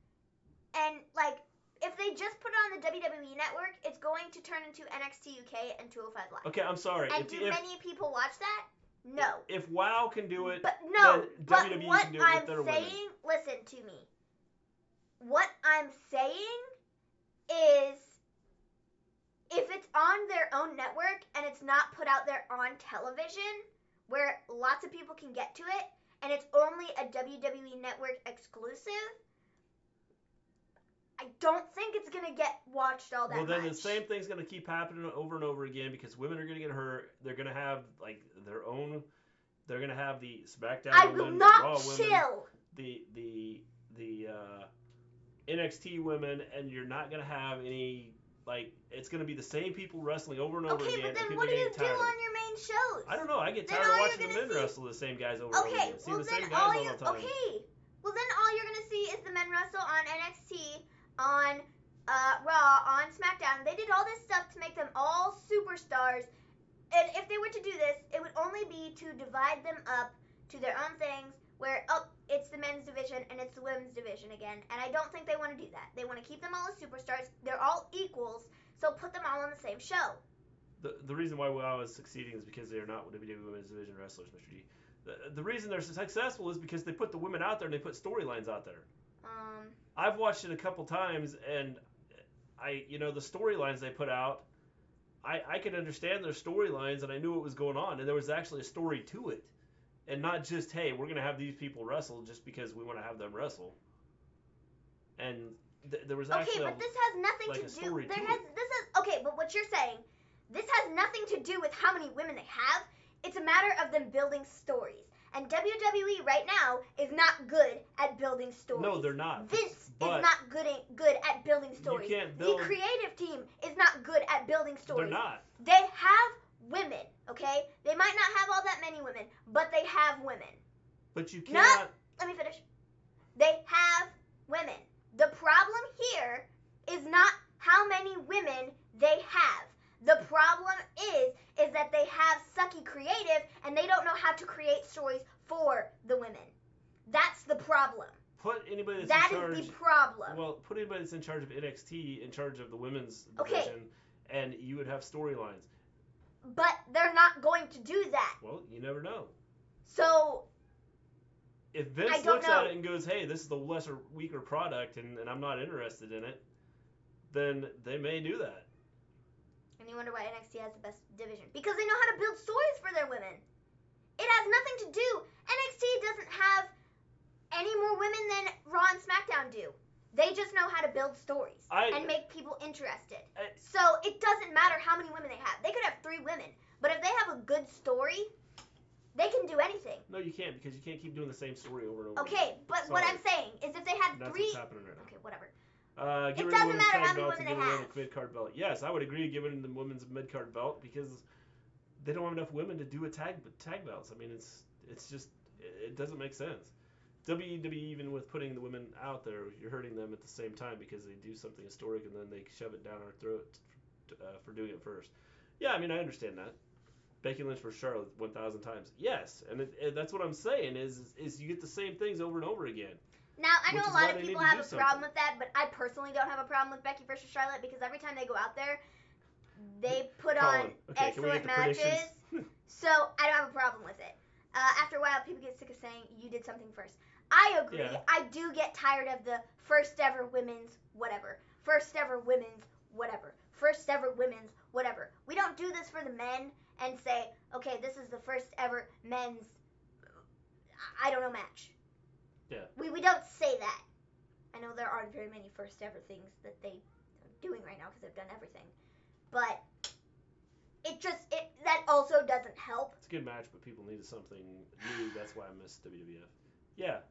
and like if they just put it on the WWE network, it's going to turn into NXT UK and 205 Live. Okay, I'm sorry. And do many people watch that? No. If WoW can do it, but no. then But WWE what can do it I'm with their saying, women. listen to me. What I'm saying is, if it's on their own network and it's not put out there on television, where lots of people can get to it, and it's only a WWE network exclusive, I don't think it's gonna get watched all that much. Well, then the same thing's going to keep happening over and over again because women are going to get hurt. They're going to have like their own. They're going to have the Smackdown I women, will the not Raw chill. women, the NXT women, and you're not going to have any like. It's going to be the same people wrestling over and over Okay, again. but then and what do people you get do tired. on your main shows? I don't know. I get Then tired of all watching you're the gonna men see- wrestle the same guys over and over Okay, again. See well the then same guys all all you the time. okay. Well then all you're gonna see is the men wrestle on NXT, on Raw, on Smackdown. They did all this stuff to make them all superstars. And if they were to do this, it would only be to divide them up to their own things. Where it's the men's division and it's the women's division again. And I don't think they want to do that. They want to keep them all as superstars. They're all equals, so put them all on the same show. The reason why WoW is succeeding is because they're not WWE Women's Division wrestlers, Mr. G. The reason they're successful is because they put the women out there and they put storylines out there. I've watched it a couple times and the storylines they put out, I could understand their storylines and I knew what was going on and there was actually a story to it. And not just, hey, we're going to have these people wrestle just because we want to have them wrestle. And there was actually but this has nothing to do. Okay, but what you're saying, this has nothing to do with how many women they have. It's a matter of them building stories. And WWE right now is not good at building stories. No, they're not. Vince is not good at building stories. You can't build... The creative team is not good at building stories. They're not. They have women, okay? They might not have all that many women, but they have women. But you cannot... Let me finish. They have women. The problem here is not how many women they have. The problem is that they have sucky creative and they don't know how to create stories for the women. That's the problem. Put anybody that's in charge... That is the problem. Well, put anybody that's in charge of NXT in charge of the women's division, and you would have storylines. But they're not going to do that. Well, you never know. So... If Vince looks at it and goes, hey, this is the weaker product and I'm not interested in it, then they may do that. And you wonder why NXT has the best division. Because they know how to build stories for their women. It has nothing to do. NXT doesn't have any more women than Raw and Smackdown do. They just know how to build stories and make people interested. So it doesn't matter how many women they have. They could have 3 women. But if they have a good story... They can do anything. No, you can't because you can't keep doing the same story over and over. Okay, but what I'm saying is if they had 3... What's happening right now. Okay, whatever. It doesn't matter how many women they have. Mid-card belt. Yes, I would agree giving the women's mid-card belt because they don't have enough women to do a tag belts. I mean, it's just it doesn't make sense. WWE, even with putting the women out there, you're hurting them at the same time because they do something historic and then they shove it down our throat for doing it first. Yeah, I mean, I understand that. Becky Lynch for Charlotte 1,000 times. Yes, and that's what I'm saying is you get the same things over and over again. Now, I know a lot of people have a problem with that, but I personally don't have a problem with Becky versus Charlotte because every time they go out there, they put on excellent matches. So I don't have a problem with it. After a while, people get sick of saying you did something first. I agree. Yeah. I do get tired of the first ever women's whatever. First ever women's whatever. First ever women's whatever. We don't do this for the men and say, okay, this is the first ever men's, match. Yeah. We don't say that. I know there aren't very many first ever things that they are doing right now because they've done everything. But that also doesn't help. It's a good match, but people needed something new. That's why I miss WWF. Yeah.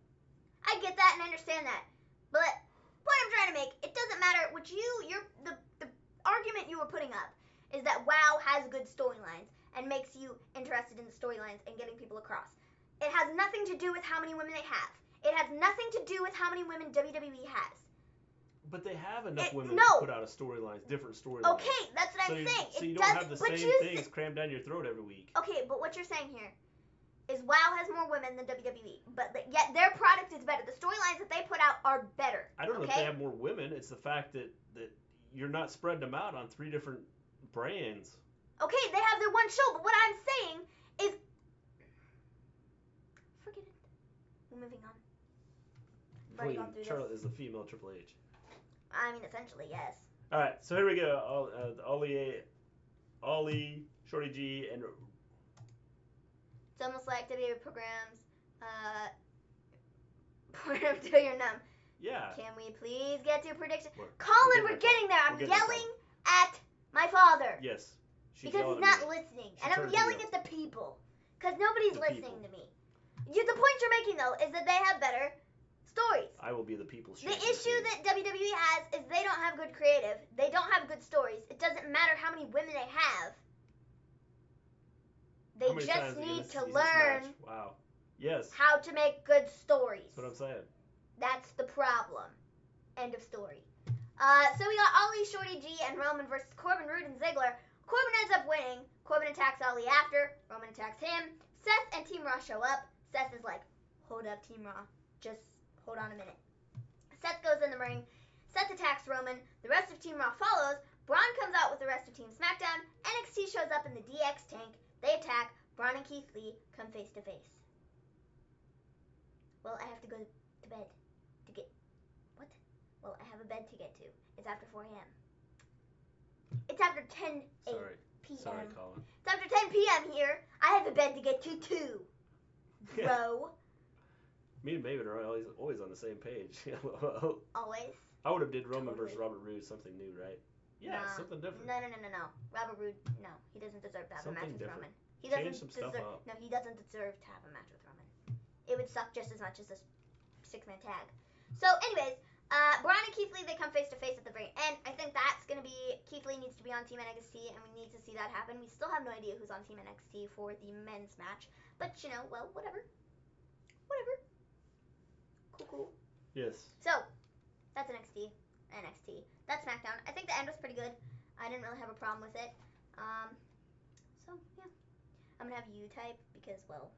I get that and I understand that. But what I'm trying to make, it doesn't matter what the argument you were putting up is that WoW has good storylines and makes you interested in the storylines and getting people across. It has nothing to do with how many women they have. It has nothing to do with how many women WWE has. But they have enough women to put out different storylines. Okay, that's what I'm saying. So you don't have the same things crammed down your throat every week. Okay, but what you're saying here is WoW has more women than WWE, but yet their product is better. The storylines that they put out are better. I don't know if they have more women. It's the fact that you're not spreading them out on 3 different brands. Okay, they have their one show, but what I'm saying is... Forget it. We're moving on. Charlotte is the female Triple H. I mean, essentially, yes. All right, so here we go. Ollie, Shorty G, and... It's almost like WWE programs, Porn Until You're Numb. Yeah. Can we please get to prediction? We're Colin, getting we're there, getting there. I'm We're getting there, yelling at my father Yes. She's because yelling he's at not me. listening, She and I'm turned me yelling up. at the people because nobody's The listening people. to me. The point you're making though is that they have better stories. I will be the people's The champion. issue that WWE has is they don't have good creative. They don't have good stories. It doesn't matter how many women they have. They just need to learn Wow. Yes. how to make good stories. That's what I'm saying. That's the problem. End of story. So we got Ali, Shorty G, and Roman versus Corbin, Roode, and Ziggler. Corbin ends up winning. Corbin attacks Ali after. Roman attacks him. Seth and Team Raw show up. Seth is like, hold up, Team Raw. Just hold on a minute. Seth goes in the ring. Seth attacks Roman. The rest of Team Raw follows. Braun comes out with the rest of Team Smackdown. NXT shows up in the DX tank. They attack. Braun and Keith Lee come face to face. Well, I have to go to bed to get... What? Well, I have a bed to get to. It's after 4 a.m. It's after 10 p.m. Sorry, Colin. It's after 10 p.m. here. I have a bed to get to, too. Bro. Me and Maven are always on the same page. Always. I would have did Roman Totally. versus Robert Roode, something new, right? Yeah, Nah. something different. No. Robert Roode, no. He doesn't deserve to have Something a match with different. Roman. He Change doesn't some stuff deserve. up. No, he doesn't deserve to have a match with Roman. It would suck just as much as this 6-man tag. So, anyways, Braun and Keith Lee, they come face to face at the very end. I think that's gonna be Keith Lee needs to be on Team NXT, and we need to see that happen. We still have no idea who's on Team NXT for the men's match, but you know, well, whatever. Cool. Yes. So, that's NXT. That's Smackdown. I think the end was pretty good. I didn't really have a problem with it. So, yeah. I'm going to have you type because, well...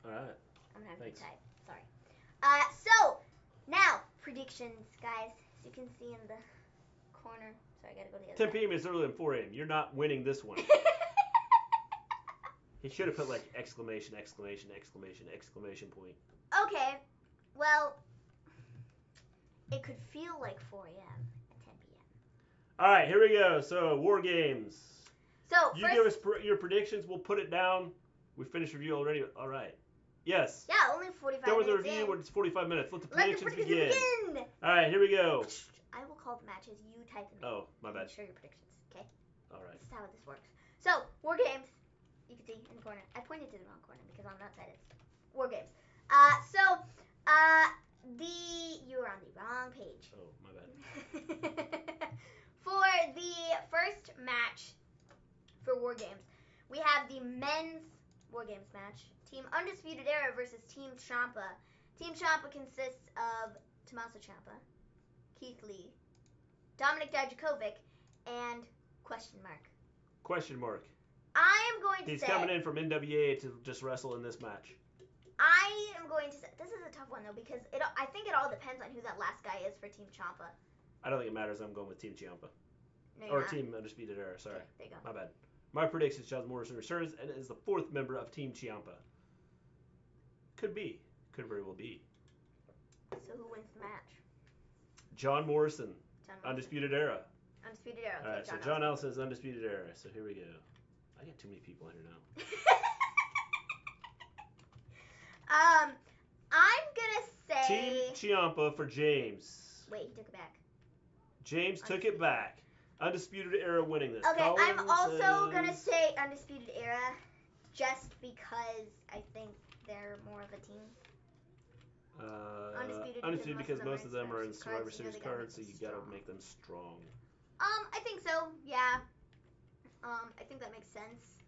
Alright. I'm going to have Thanks. you type. Sorry. So, now, predictions, guys. As you can see in the corner. Sorry, I got to go to the other 10 p.m. is earlier than 4 a.m. You're not winning this one. side. He should have put like exclamation, exclamation, exclamation, exclamation point. Okay. Well, it could feel like 4 a.m. at 10 p.m. Alright, here we go. So, War Games. So, You first... give us your predictions. We'll put it down. We finished review already. Alright. Yes. Yeah, only 45 Done with the minutes review. in. It's 45 minutes. Let the Let the predictions predictions begin. begin! Alright, here we go. I will call the matches. You type them in. Oh, my bad. Make sure your predictions, okay? Alright. This is how this works. So, War Games. You can see in the corner. I pointed to the wrong corner because on that side it's War Games. You were on the wrong page. Oh, my bad. For the first match for War Games, we have the men's War Games match. Team Undisputed Era versus Team Ciampa. Team Ciampa consists of Tommaso Ciampa, Keith Lee, Dominic Dijakovic, and question mark. Question mark. I am going to He's say... coming in from NWA to just wrestle in this match. I am going to say... This is a tough one, though, because I think it all depends on who that last guy is for Team Ciampa. I don't think it matters. I'm going with Team Ciampa. No, Or not. Team Undisputed Era, sorry. Okay, there you go. My bad. My prediction is John Morrison returns and is the 4th member of Team Ciampa. Could be. Could very well be. So who wins the match? John Morrison. John Morrison. Undisputed Era. Undisputed Era. Okay, Alright, so John L says Undisputed Era. So here we go. I got too many people in here now. I'm gonna say... Team Ciampa for James. Wait, he took it back. James took it back. Undisputed Era winning this. Okay, I'm Collins also says- gonna say Undisputed Era, just because I think they're more of a team. Undisputed because most of them are in Survivor Series cards, so you gotta make them strong. I think so. Yeah. I think that makes sense.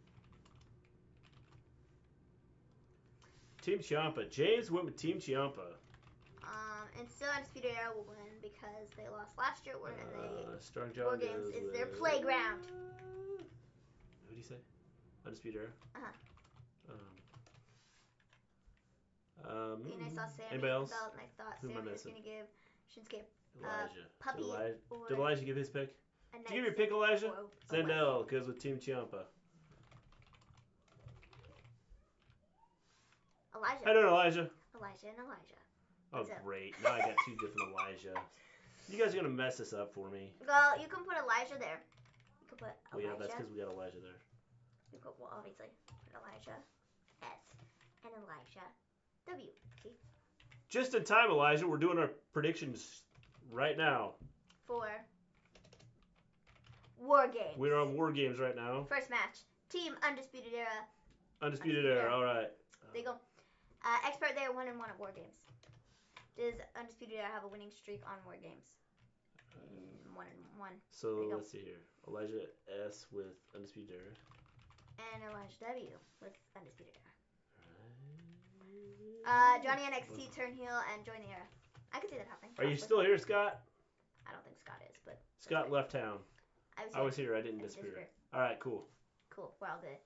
Team Ciampa. James went with Team Ciampa. And still Undisputed Era will win because they lost last year. Strong War John Games goes is their with- playground. Who did he say? Undisputed Era? And I saw Sammy anybody else? belt, and I thought Who am I Sammy was missing? gonna give Shinsuke Elijah. Puppy Did Elijah give his pick? a Did you give your pick, Elijah? or Zendel goes with Team Ciampa. Elijah. How you doing, Elijah? Elijah and Elijah. Oh, What's up? great. Now I got 2 different Elijah. You guys are going to mess this up for me. Well, you can put Elijah there. You can put Well, Elijah. yeah, that's because we got Elijah there. You could, well, obviously, put Elijah S and Elijah W. See? Just in time, Elijah. We're doing our predictions right now. For War Games. We're on War Games right now. First match. Team Undisputed Era. Undisputed Era. All right. There you go. Expert there, 1-1 at War Games. Does Undisputed Era have a winning streak on War Games? 1-1. So let's see here. Elijah S with Undisputed Era. And Elijah W with Undisputed Era. Johnny NXT turn heel and join the era. I could see that happening. Are you still here, Scott? I don't think Scott is, but Scott left town. I was here. I didn't disappear. All right, cool. Cool. We're all good.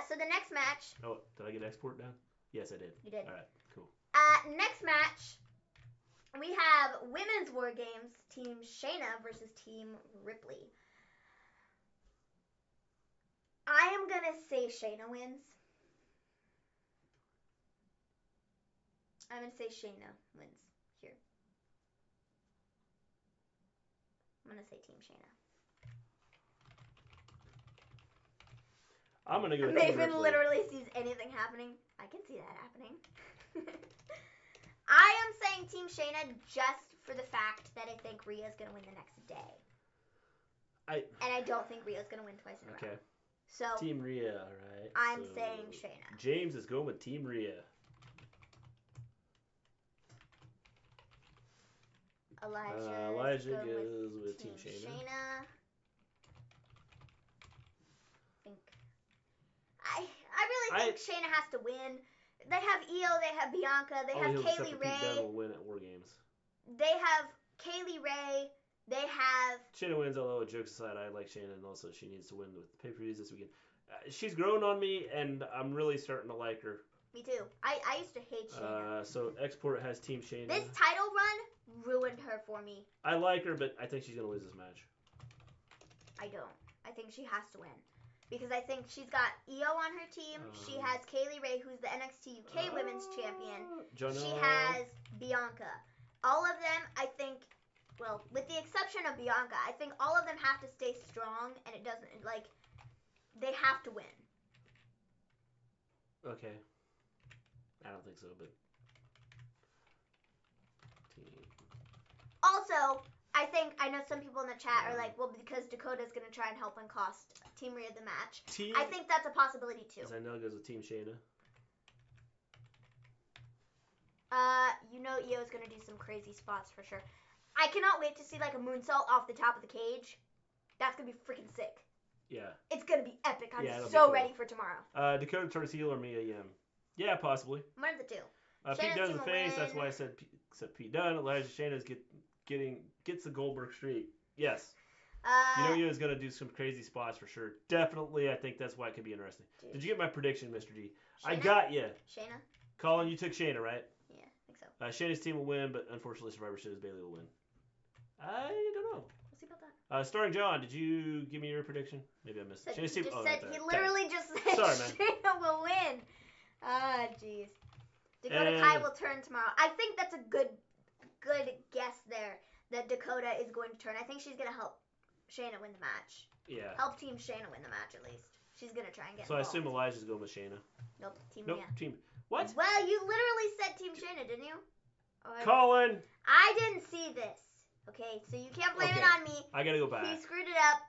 So the next match. Oh, did I get export down? Yes, I did. You did. All right, cool. Next match, we have Women's War Games. Team Shayna versus Team Ripley. I am gonna say Shayna wins. I'm gonna say Shayna wins here. I'm gonna say Team Shayna. I'm gonna go with Team Maven Ripley. literally sees anything happening. I can see that happening. I am saying Team Shayna just for the fact that I think Rhea's gonna win the next day. And I don't think Rhea's gonna win twice in a row. Okay. So Team Rhea, all right. I'm saying Shayna. James is going with Team Rhea. Elijah goes with Team Shayna. I really think Shayna has to win. They have Io, they have Bianca, they have Kaylee Ray. Pete Dunne will win at War Games. They have Kaylee Ray. They have. Shayna wins, although jokes aside, I like Shayna, and also she needs to win with the pay-per-views this weekend. She's grown on me, and I'm really starting to like her. Me too. I used to hate Shayna. So Export has Team Shayna. This title run ruined her for me. I like her, but I think she's going to lose this match. I don't. I think she has to win. Because I think she's got Io on her team. She has Kaylee Ray, who's the NXT UK Women's Champion. She has Bianca. All of them, I think, well, with the exception of Bianca, I think all of them have to stay strong, and it doesn't, like, they have to win. Okay. I don't think so, but... Also, I know some people in the chat are like, well, because Dakota's going to try and help and cost Team Rhea the match. I think that's a possibility, too. Zanella goes with Team Shayna. You know Io's going to do some crazy spots for sure. I cannot wait to see, like, a moonsault off the top of the cage. That's going to be freaking sick. Yeah. It's going to be epic. I'm so cool. Ready for tomorrow. Dakota turns heel or Mia Yim? Yeah, possibly. One of the two. Pete Dunne's the face. That's why I said except Pete Dunne. Elijah Shayna's gets the Goldberg streak. Yes. Io's going to do some crazy spots for sure. Definitely, I think that's why it could be interesting. Dude. Did you get my prediction, Mr. D? Shayna? I got you. Shayna? Colin, you took Shayna, right? Yeah, I think so. Shayna's team will win, but unfortunately Survivor Series Bayley will win. I don't know. We'll see about that. Starring John, did you give me your prediction? Maybe I missed it. He literally just said Shayna will win. Ah, jeez. Dakota Kai will turn tomorrow. I think that's a good guess there that Dakota is going to turn. I think she's going to help Shayna win the match. Yeah. Help Team Shayna win the match at least. She's going to try and get involved. involved. I assume Elijah's going with Shayna. Nope, Team Rhea. Team. What? Well, you literally said Team Shayna, didn't you? Colin! I didn't see this. Okay, so you can't blame it on me. I got to go back. He screwed it up.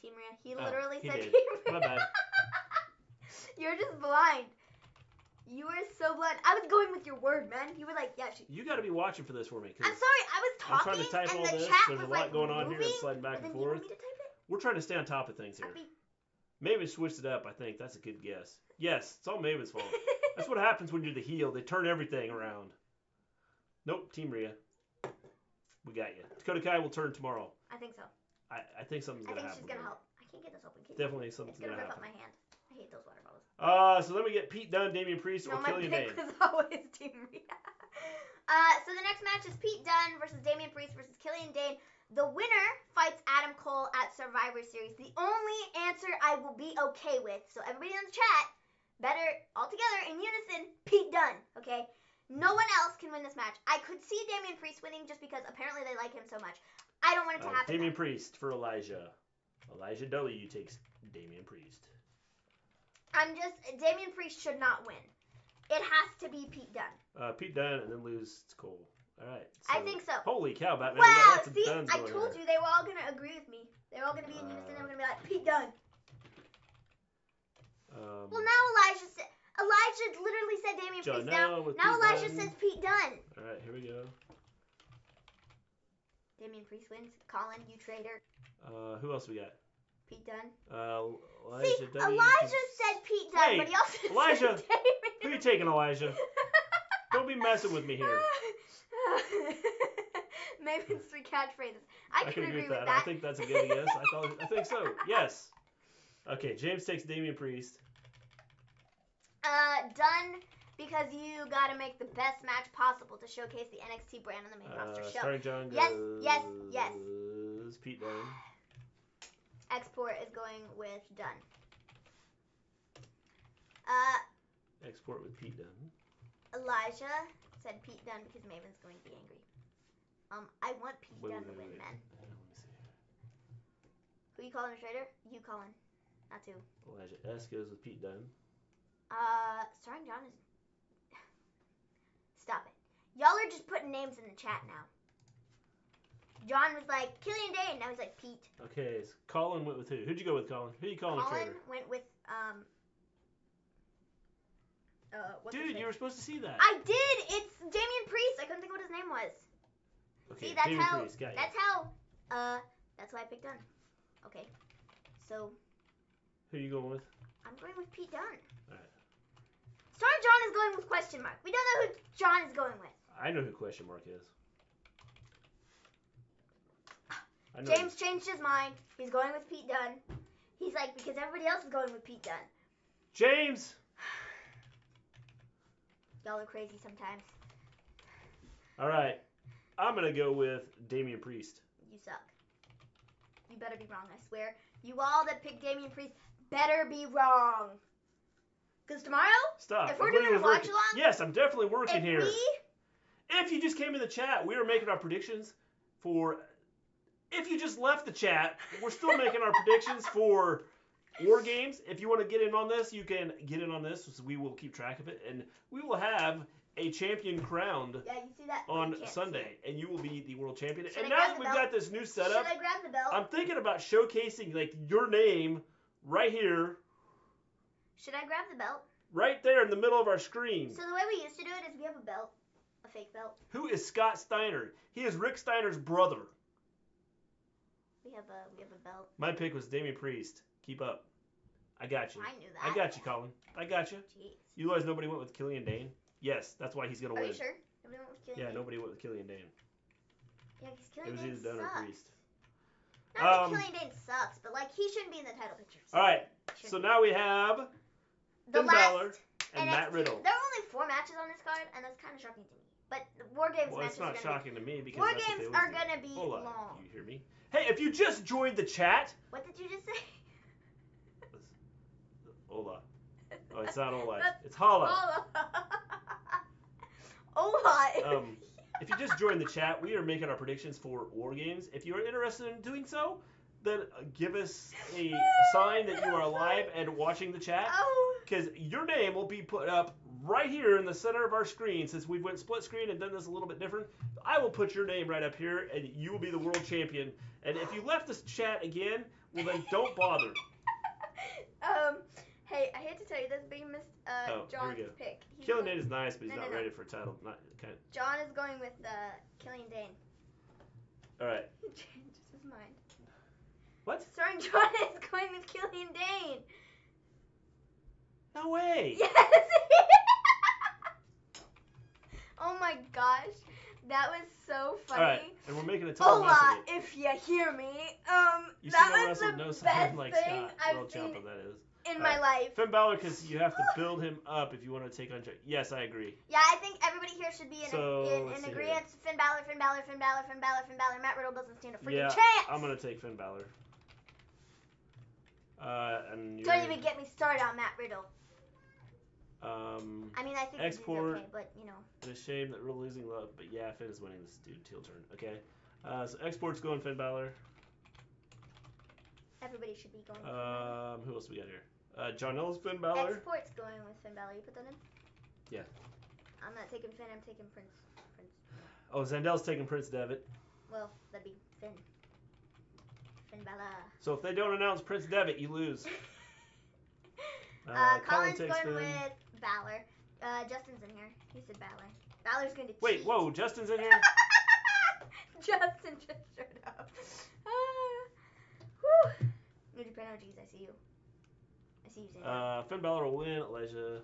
Team Rhea. He literally said did. Team Rhea. My bad. You're just blind. You were so blind. I was going with your word, man. You were like, yeah. You got to be watching for this for me. I'm sorry. I was talking, I'm trying to type and all the this. chat There's was a lot like going on moving, here and sliding back and forth. You want me to type it? We're trying to stay on top of things here. Maven switched it up, I think. That's a good guess. Yes, it's all Maven's fault. That's what happens when you're the heel. They turn everything around. Nope, Team Rhea. We got you. Dakota Kai will turn tomorrow. I think so. I think something's going to happen. I think she's going to help. I can't get this open. Definitely something's going to happen. It's going to rip up my hand. I hate those water bottles. So then we get Pete Dunne, Damian Priest, or Killian Dane. No, my pick was always Team Rhea. So the next match is Pete Dunne versus Damian Priest versus Killian Dane. The winner fights Adam Cole at Survivor Series. The only answer I will be okay with, so everybody in the chat, better all together in unison, Pete Dunne, okay? No one else can win this match. I could see Damian Priest winning just because apparently they like him so much. I don't want it to happen. Damian Priest for Elijah. Elijah W takes Damian Priest. Damian Priest should not win. It has to be Pete Dunne. Pete Dunne and then lose Cole. All right. I think so. Holy cow, Batman! We got Wow, lots of see, Dunnes I going told here. you they were all gonna agree with me. They were all gonna be in unison. They were gonna be like Pete Dunne. Well, now Elijah literally said Damian Priest. Now Elijah says Pete Dunne. All right, here we go. Damian Priest wins. Colin, you traitor. Who else we got? Pete Dunne. Elijah. Elijah said Pete Dunne, Wait, but he also Elijah, said Damian. Who you taking, Elijah? Don't be messing with me here. Maven's 3 catchphrases. I can agree with that. I think that's a good yes. I think so. Yes. Okay, James takes Damian Priest. Done, because you gotta make the best match possible to showcase the NXT brand on the main roster show. Starting John Yes. Pete Dunne. Export is going with Dunne. Export with Pete Dunne. Elijah said Pete Dunne because Maven's going to be angry. I want Pete Dunne to win, man. Let me see. Who you calling a traitor? You calling. Not two. Elijah S goes with Pete Dunne. Starring John is... Stop it. Y'all are just putting names in the chat now. John was like, Killian Dane. Now he's like, Pete. Okay, so Colin went with who? Who'd you go with, Colin? Who you calling a traitor? Colin went with, what's his Dude, name? you were supposed to see that. I did! It's Damian Priest. I couldn't think of what his name was. Okay, See, that's Damian how... Priest, got you. That's how... That's why I picked Dunne. Okay. So... Who you going with? I'm going with Pete Dunne. Alright. Starring John is going with question mark. We don't know who John is going with. I know who question mark is. I know James changed his mind. He's going with Pete Dunne. He's like, because everybody else is going with Pete Dunne. James! Y'all are crazy sometimes. Alright. I'm going to go with Damian Priest. You suck. You better be wrong, I swear. You all that picked Damian Priest better be wrong. Because tomorrow, Stop. if we're doing a watch along, yes, I'm definitely working here. we... If you just came in the chat, we were making our predictions for... If you just left the chat, we're still making our predictions for War Games. If you want to get in on this, you can get in on this. So we will keep track of it. And we will have a champion crowned Yeah, you see that? on You can't Sunday. And you will be the world champion. Should And I now grab that the we've belt? got this new setup, Should I grab the belt? I'm thinking about showcasing like your name right here, Should I grab the belt? right there in the middle of our screen. So the way we used to do it is we have a belt. A fake belt. Who is Scott Steiner? He is Rick Steiner's brother. We have a belt. My pick was Damian Priest. Keep up. I got you. I knew that. I got you, Colin. I got you. Jeez. You realize nobody went with Killian Dane? Yes, that's why he's going to Are win. you sure? Nobody went with Killian Yeah, Dane? nobody went with Killian Dane. Yeah, because It Killian was Dane either Dunne or sucks. Priest. Not that Killian Dane sucks, but like he shouldn't be in the title picture. All right, so now we have the Finn Balor and NXT. Matt Riddle. There are only 4 matches on this card, and that's kind of shocking to me. But the War Games Well, matches it's not are gonna shocking to me because War that's what Games they are always do. gonna be Hold on. long. You hear me? Hey, if you just joined the chat, What did you just say? Hola. Oh, it's not Ola. That's- It's Holla. Ola. If you just joined the chat, we are making our predictions for War Games. If you are interested in doing so, then give us a sign that you are alive and watching the chat, Oh. because your name will be put up right here in the center of our screen. Since we've went split screen and done this a little bit different, I will put your name right up here, and you will be the world champion. And if you left this chat again, well then don't bother. Hey, I hate to tell you this, but you missed John's pick. Killian Dane is nice, but he's No, not no, no. ready for a title. Not kind of. John is going with Killian Dane. All right. He changes his mind. What? Starring John is going with Killian Dane. No way. Yes. Oh my gosh, that was so funny. All right, and we're making a total mess Hola, of it. if you hear me. You That see no was wrestle, the no best sign like thing Scott, I've world seen champion, that is. in my life. Finn Balor, because you have to build him up if you want to take on. Yes, I agree. Yeah, I think everybody here should be in let's see agreement. here. Finn Balor, Finn Balor, Finn Balor, Finn Balor, Finn Balor. Matt Riddle doesn't stand a freaking Yeah, chance. I'm gonna take Finn Balor. And Don't even get me started on Matt Riddle. I mean, I think Export. he's okay, but you know. It's a shame that we're losing love, but yeah, Finn is winning this dude heel turn. Okay. So Export's going Finn Balor. Everybody should be going. Who else we got here? John Ellis, Finn Balor. Export's going with Finn Balor. You put that in? Yeah. I'm not taking Finn. I'm taking Prince. Oh, Zandel's taking Prince Devitt. Well, that'd be Finn. Finn Balor. So if they don't announce Prince Devitt, you lose. Colin's takes going Finn. with Balor. Justin's in here. He said Balor. Balor's going to cheat. Wait, whoa, Justin's in here? Justin just showed up. Whew. New Japan OGs, I see you. I see you, Zane. Finn Balor will win. Elijah.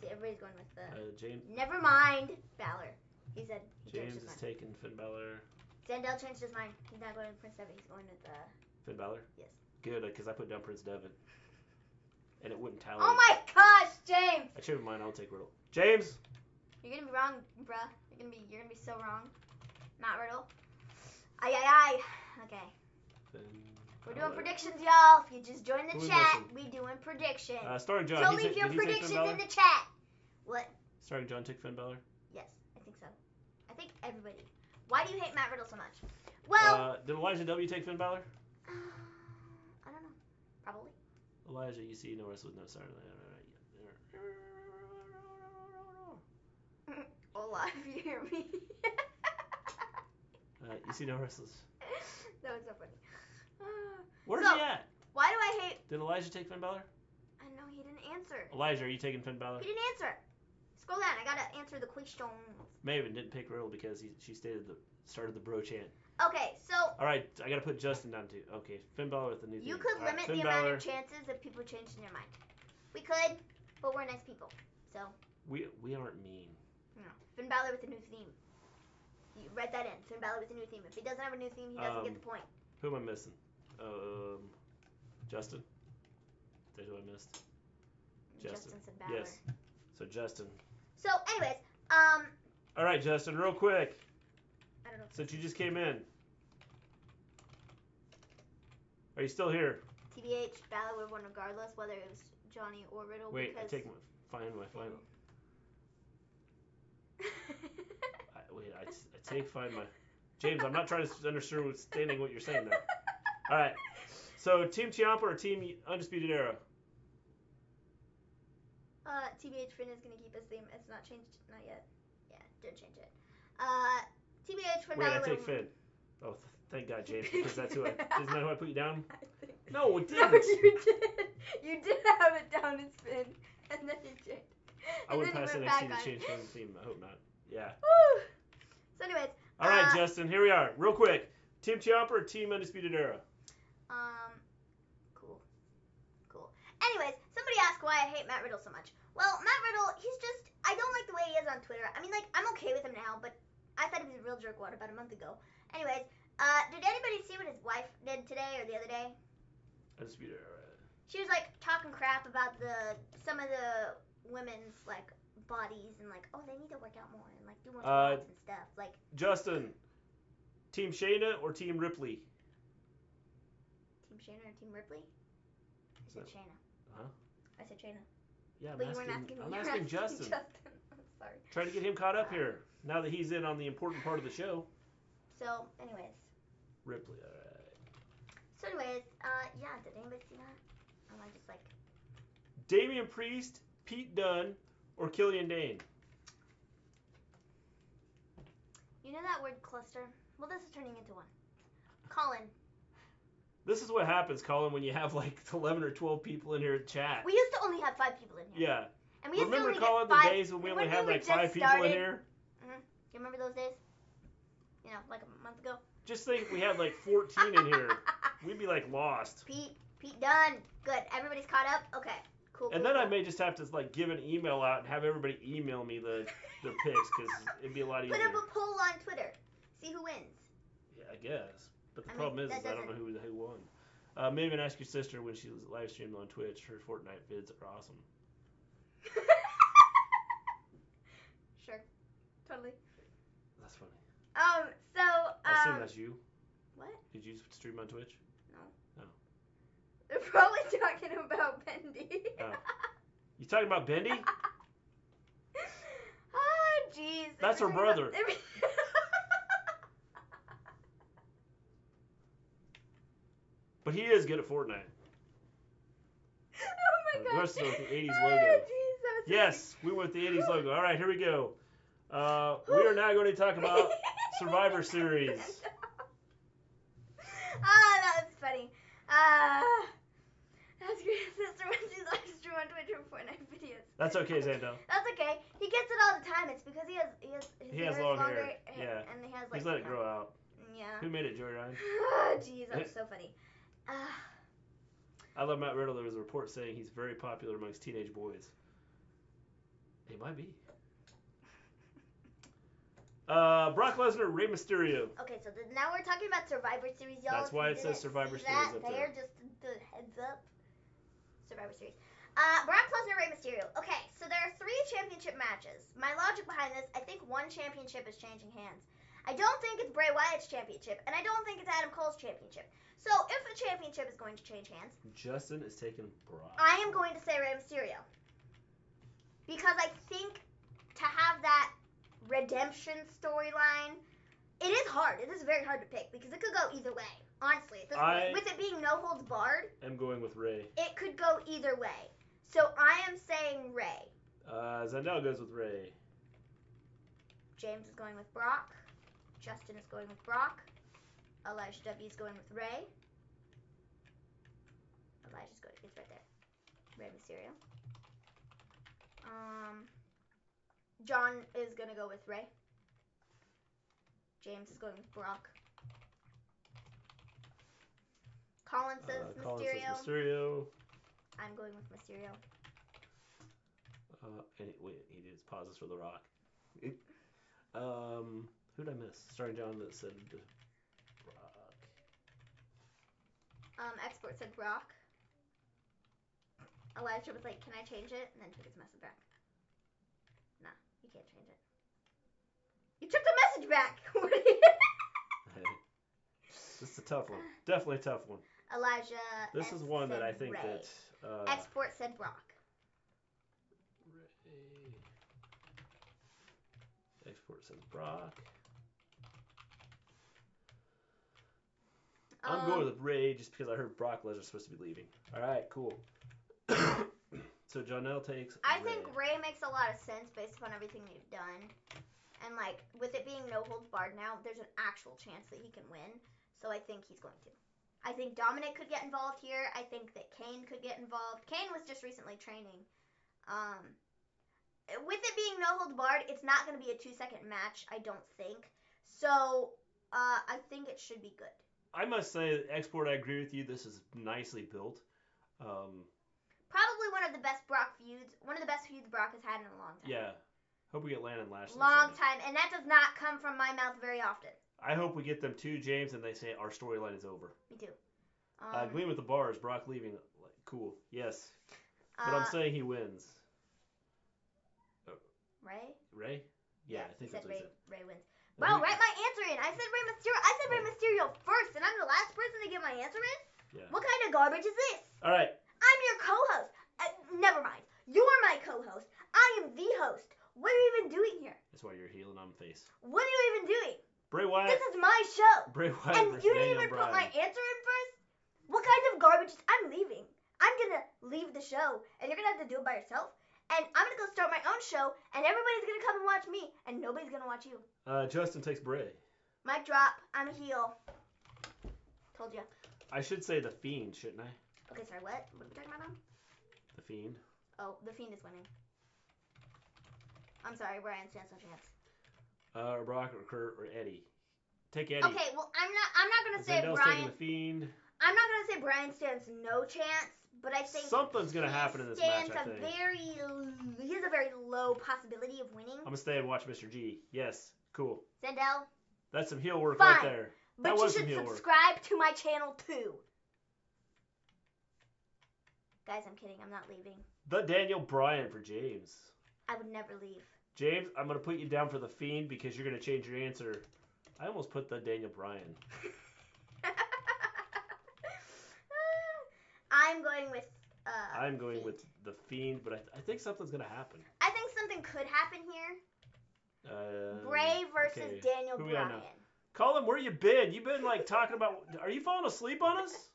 See, everybody's going with James. Never mind, Balor. He said he James changed his is mind. taking Finn Balor. Zandel changed his mind. He's not going with Prince Devitt. He's going with Finn Balor? Yes. Good, because I put down Prince Devitt. And it wouldn't tally. Oh my gosh, James! I changed mine. I'll take Riddle. James! You're gonna be wrong, bruh. You're gonna be so wrong. Not Riddle. Aye. Okay. We're doing predictions, y'all. If you just join the chat, we doing predictions. Starring John. So leave your predictions in the chat. What? Starring John take Finn Balor? Yes, I think so. I think everybody. Why do you hate Matt Riddle so much? Well, did Elijah W take Finn Balor? I don't know. Probably. Elijah, you see, no wrestle with no sorry. Hola, if you hear me. You see no wrestlers. That was so funny. Where's he at? Why do I hate? Did Elijah take Finn Balor? I know he didn't answer. Elijah, are you taking Finn Balor? He didn't answer. Scroll down. I gotta answer the question. Maven didn't pick Riddle because she started the bro chant. Okay, so. All right, I gotta put Justin down too. Okay, Finn Balor with the new theme. You could limit the amount of chances of people changing their mind. We could, but we're nice people, so. We aren't mean. No. Finn Balor with a new theme. You read that in. Finn Balor with a new theme. If he doesn't have a new theme, he doesn't get the point. Who am I missing? Justin. Is that who I missed? Justin said Balor. Yes. So Justin. So, anyways, All right, Justin, real quick. I don't know. Since you just came in, are you still here? TBH, Balor would have won regardless, whether it was Johnny or Riddle. Wait, because... I take my final. I take find my. James, I'm not trying to understand what you're saying there. All right. So, Team Ciampa or Team Undisputed Era? TBH Finn is gonna keep his theme. It's not changed, not yet. Yeah, didn't change it. TBH Finn. Wait, I take Finn. Oh, thank God, James, because that's who isn't that who I put you down? I think. No, it didn't. No, you did. You did have it down as Finn, and then you changed. I went past NXT to change Finn's theme. I hope not. Yeah. Woo. So, anyways. All right, Justin. Here we are. Real quick. Team Ciampa or Team Undisputed Era? Cool. Anyways, somebody asked why I hate Matt Riddle so much. Well, Matt Riddle, I don't like the way he is on Twitter. I mean, like, I'm okay with him now, but I thought he was a real jerkwad about a month ago. Anyways, did anybody see what his wife did today or the other day? Undisputed Era. She was, like, talking crap about some of the women's, like, bodies and, like, oh, they need to work out more and, like, do more squats and stuff. Like, Justin, Team Shayna or Team Ripley? Team Shayna or Team Ripley? I said Shayna. Huh? I said Shayna. Yeah, but you weren't asking me. I'm asking Justin. I'm sorry. Trying to get him caught up here. Now that he's in on the important part of the show. So, anyways. Ripley, alright. So, anyways, yeah, did anybody see that? Am I just like... Damian Priest, Pete Dunne, or Killian Dane? You know that word cluster? Well, this is turning into one. Colin. This is what happens, Colin, when you have like 11 or 12 people in here at chat. We used to only have 5 people in here. Yeah. And we used remember, to only Colin, get 5, the days when we only had like 5 people in here? Mm-hmm. You remember those days? You know, like a month ago? Just think we had like 14 in here. We'd be like lost. Pete Dunne. Good. Everybody's caught up? Okay. Cool. And then I may just have to like give an email out and have everybody email me their picks because it'd be a lot easier. Put up a poll on Twitter. See who wins. Yeah, I guess. But the problem is I don't know who won. Maven, ask your sister when she live streamed on Twitch. Her Fortnite vids are awesome. Sure. Totally. That's funny. So, I assume that's you. What? Did you stream on Twitch? No. No. They're probably talking about Bendy. Oh. You talking about Bendy? Oh, jeez. That's her brother. But he is good at Fortnite. Oh my god. The rest of it with the 80s Oh, logo. jeez, that was Yes, we went with the 80s logo. All right, here we go. We are now going to talk about Survivor Series. That was funny. That's great. Sister when she's live stream on Twitch for Fortnite videos. That's okay, Zando. That's okay. He gets it all the time. It's because he has his long longer, hair. Yeah. and he has like. He's let it grow out. Yeah. Who made it, Joey Ryan? Oh, jeez, that was so funny. I love Matt Riddle. There was a report saying he's very popular amongst teenage boys. He might be. Brock Lesnar, Rey Mysterio. Okay, so now we're talking about Survivor Series, y'all. That's why it says Survivor Series up there. Just the heads up. Survivor Series. Brock Lesnar, Rey Mysterio. Okay, so there are 3 championship matches. My logic behind this, I think one championship is changing hands. I don't think it's Bray Wyatt's championship, and I don't think it's Adam Cole's championship. So if a championship is going to change hands, Justin is taking Brock. I am going to say Rey Mysterio. Because I think to have that redemption storyline, it is hard. It is very hard to pick because it could go either way. Honestly, at this point, with it being no holds barred, I'm going with Rey. It could go either way. So I am saying Rey. Zandel goes with Rey. James is going with Brock. Justin is going with Brock. Elijah W is going with Rey. Elijah's going. It's right there. Rey Mysterio. John is gonna go with Rey. James is going with Brock. Colin says Mysterio. Colin says Mysterio. I'm going with Mysterio. Wait, he did his pauses for The Rock. Who did I miss? Starring John that said Brock. Export said Brock. Elijah was like, "Can I change it?" And then took his message back. Nah, you can't change it. You took the message back. This is a tough one. Definitely a tough one. Elijah. This is one that I think Rey. that. Export said Brock. Rey. Export says Brock. I'm going with Rey just because I heard Brock Lesnar's supposed to be leaving. All right, cool. So Jonelle takes. I think Rey makes a lot of sense based upon everything they've done, and like with it being no holds barred now, there's an actual chance that he can win. So I think he's going to. I think Dominic could get involved here. I think that Kane could get involved. Kane was just recently training. With it being no holds barred, it's not going to be a 2-second match, I don't think. So I think it should be good. I must say, Export, I agree with you. This is nicely built. Probably one of the best Brock feuds. One of the best feuds Brock has had in a long time. Yeah. Hope we get Landon Lashley. Long time. And that does not come from my mouth very often. I hope we get them too, James, and they say our storyline is over. Me too. Gleen with the bars, Brock leaving. Cool. Yes. But I'm saying he wins. Rey? Rey? Yeah, I think that's what he said. Rey wins. Bro, write my answer in. I said Rey Mysterio. I said Rey Mysterio first, and I'm the last person to get my answer in? Yeah. What kind of garbage is this? All right. I'm your co-host. Never mind. You're my co-host. I am the host. What are you even doing here? That's why you're healing on face. What are you even doing? Bray Wyatt. This is my show. Bray Wyatt And versus you didn't Daniel even Bryan. put my answer in first? What kind of garbage is... I'm leaving. I'm going to leave the show, and you're going to have to do it by yourself. And I'm going to go start my own show, and everybody's going to come and watch me, and nobody's going to watch you. Justin takes Bray. Mic drop. I'm a heel. Told you. I should say The Fiend, shouldn't I? Okay, sorry, what? What are we talking about now? The Fiend. Oh, The Fiend is winning. I'm sorry, Brian stands no chance. Brock or Kurt or Eddie. Take Eddie. Okay, well, I'm not going to say Zendel's Brian. taking The Fiend. I'm not going to say Brian stands no chance, but I think something's going to happen in this match, I think. He has a very low possibility of winning. I'm going to stay and watch Mr. G. Yes, cool. Zendel. That's some heel work Fine, right there. But you should subscribe to my channel too. Guys, I'm kidding. I'm not leaving. The Daniel Bryan for James. I would never leave. James, I'm going to put you down for The Fiend because you're going to change your answer. I almost put the Daniel Bryan. I'm going with I'm going Fiend. with The Fiend, but I think something's going to happen. I think something could happen here. Bray versus Daniel Bryan. Colin, where you been? You been like talking about... Are you falling asleep on us?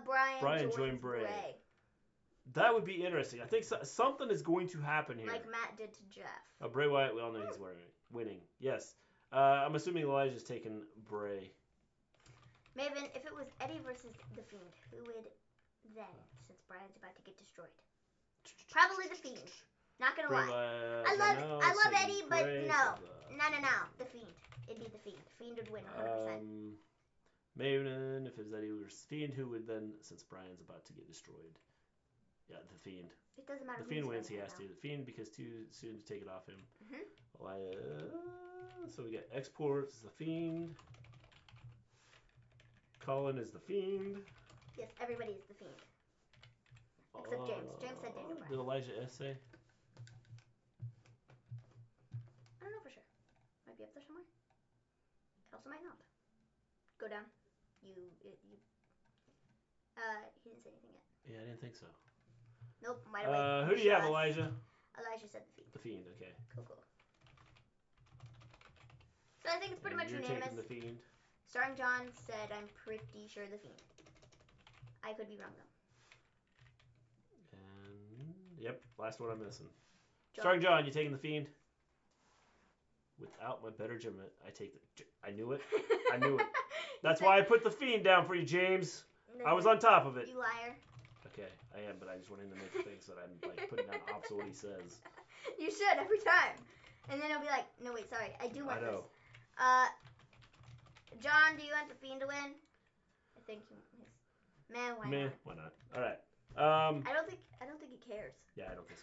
Bryan joined Bray. That would be interesting. I think something is going to happen here. Like Matt did to Jeff. Bray Wyatt, we all know he's winning. Yes. I'm assuming Elijah's taking Bray. Maven, if it was Eddie versus The Fiend, who would then, since Brian's about to get destroyed? Probably The Fiend. Not gonna lie. I love Eddie, but no. The Fiend. It'd be The Fiend. The Fiend would win 100%. Maven, if it's Eddie versus Fiend, who would then, since Brian's about to get destroyed? Yeah, The Fiend. It doesn't matter. The Fiend wins, he has to. The Fiend, because too soon to take it off him. So we got Exports, The Fiend. Colin is The Fiend. Yes, everybody is The Fiend. Except James. James said Daniel Bryan. Did Elijah S say? I don't know for sure. Might be up there somewhere. It also might not. Go down. He didn't say anything yet. Yeah, I didn't think so. Nope. Right away. Who do you have, Elijah? Elijah said The Fiend. The Fiend. Okay. Cool. So I think it's pretty much unanimous. Taking The Fiend. Starring John said, I'm pretty sure The Fiend. I could be wrong though. And yep, last one I'm missing. John. Starring John, you taking The Fiend? Without my better judgment, I take the. I knew it. I knew it. That's why I put The Fiend down for you, James. I was on top of it. You liar. Okay, I am, but I just want him to make the things that I'm like putting down opposite what he says. You should every time, and then he'll be like, "No, wait, sorry, I do want this." John, do you want The Fiend to win? I think he's. Man, why not? Why not? All right. I don't think he cares. Yeah, I don't think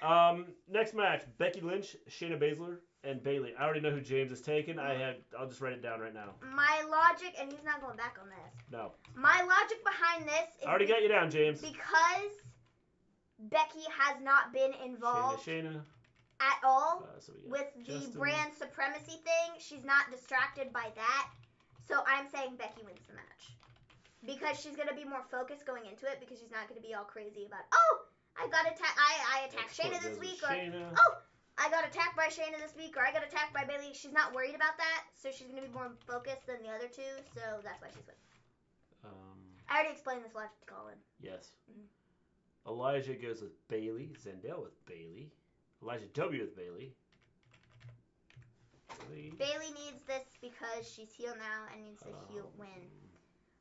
so. Next match: Becky Lynch, Shayna Baszler, and Bayley. I already know who James is taking. I'll just write it down right now. My logic, and he's not going back on this. No. My logic behind this is I already got you down, James. Because Becky has not been involved Shayna. at all So with the brand supremacy thing. She's not distracted by that. So I'm saying Becky wins the match. Because she's going to be more focused going into it, because she's not going to be all crazy about, oh, I attacked Shayna this week, or oh, I got attacked by Shayna this week, or I got attacked by Bayley. She's not worried about that, so she's going to be more focused than the other two, so that's why she's winning. I already explained this logic to Colin. Yes. Mm-hmm. Elijah goes with Bayley. Zendel with Bayley. Elijah W with Bayley. Bayley needs this because she's heel now and needs a heel win.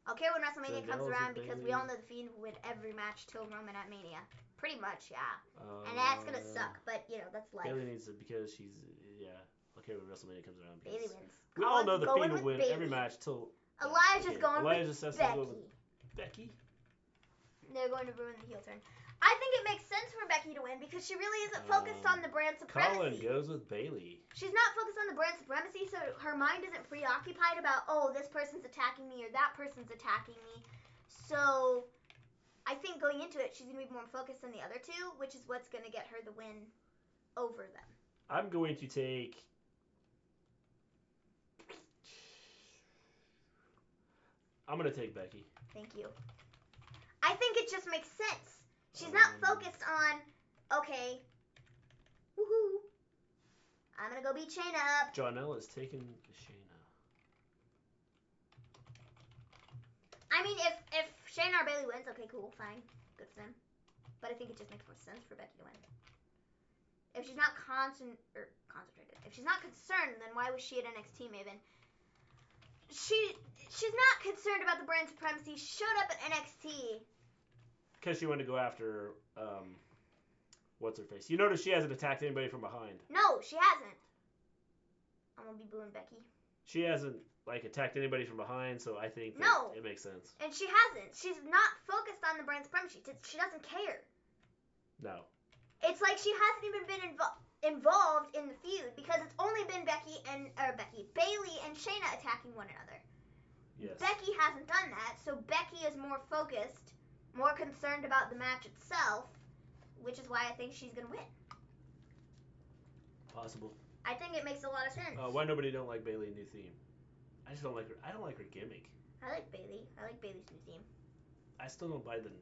I'll care when WrestleMania comes around because we all know The Fiend will win every match till Roman at Mania. Pretty much, yeah. And that's going to suck, but, that's life. Bayley needs it because she's, I'll care when WrestleMania comes around. Bayley wins. We all know The Fiend will win every match till... Elijah's going with Becky. They're going to ruin the heel turn. I think it makes sense for Becky to win because she really isn't focused on the brand supremacy. Colin goes with Bayley. She's not focused on the brand supremacy, so her mind isn't preoccupied about, oh, this person's attacking me or that person's attacking me. So I think going into it, she's going to be more focused on the other two, which is what's going to get her the win over them. I'm going to take... I'm going to take Becky. Thank you. I think it just makes sense. She's not focused on, okay, woohoo, I'm going to go beat Shayna up. Johnella is taking Shayna. I mean, if Shayna or Bayley wins, okay, cool, fine, good for them. But I think it just makes more sense for Becky to win. If she's not concentrated, if she's not concerned, then why was she at NXT, Maven? She's not concerned about the brand supremacy. She showed up at NXT. Because she wanted to go after, what's her face? You notice she hasn't attacked anybody from behind. No, she hasn't. I'm going to be booing Becky. She hasn't, attacked anybody from behind, so I think that it makes sense. And she hasn't. She's not focused on the brand supremacy. She doesn't care. No. It's like she hasn't even been involved in the feud because it's only been Bayley and Shayna attacking one another. Yes. Becky hasn't done that, so Becky is more focused, more concerned about the match itself, which is why I think she's going to win. Possible. I think it makes a lot of sense. Why nobody don't like Bayley new theme? I just don't like her. I don't like her gimmick. I like Bayley. I like Bayley's new theme. I still don't buy the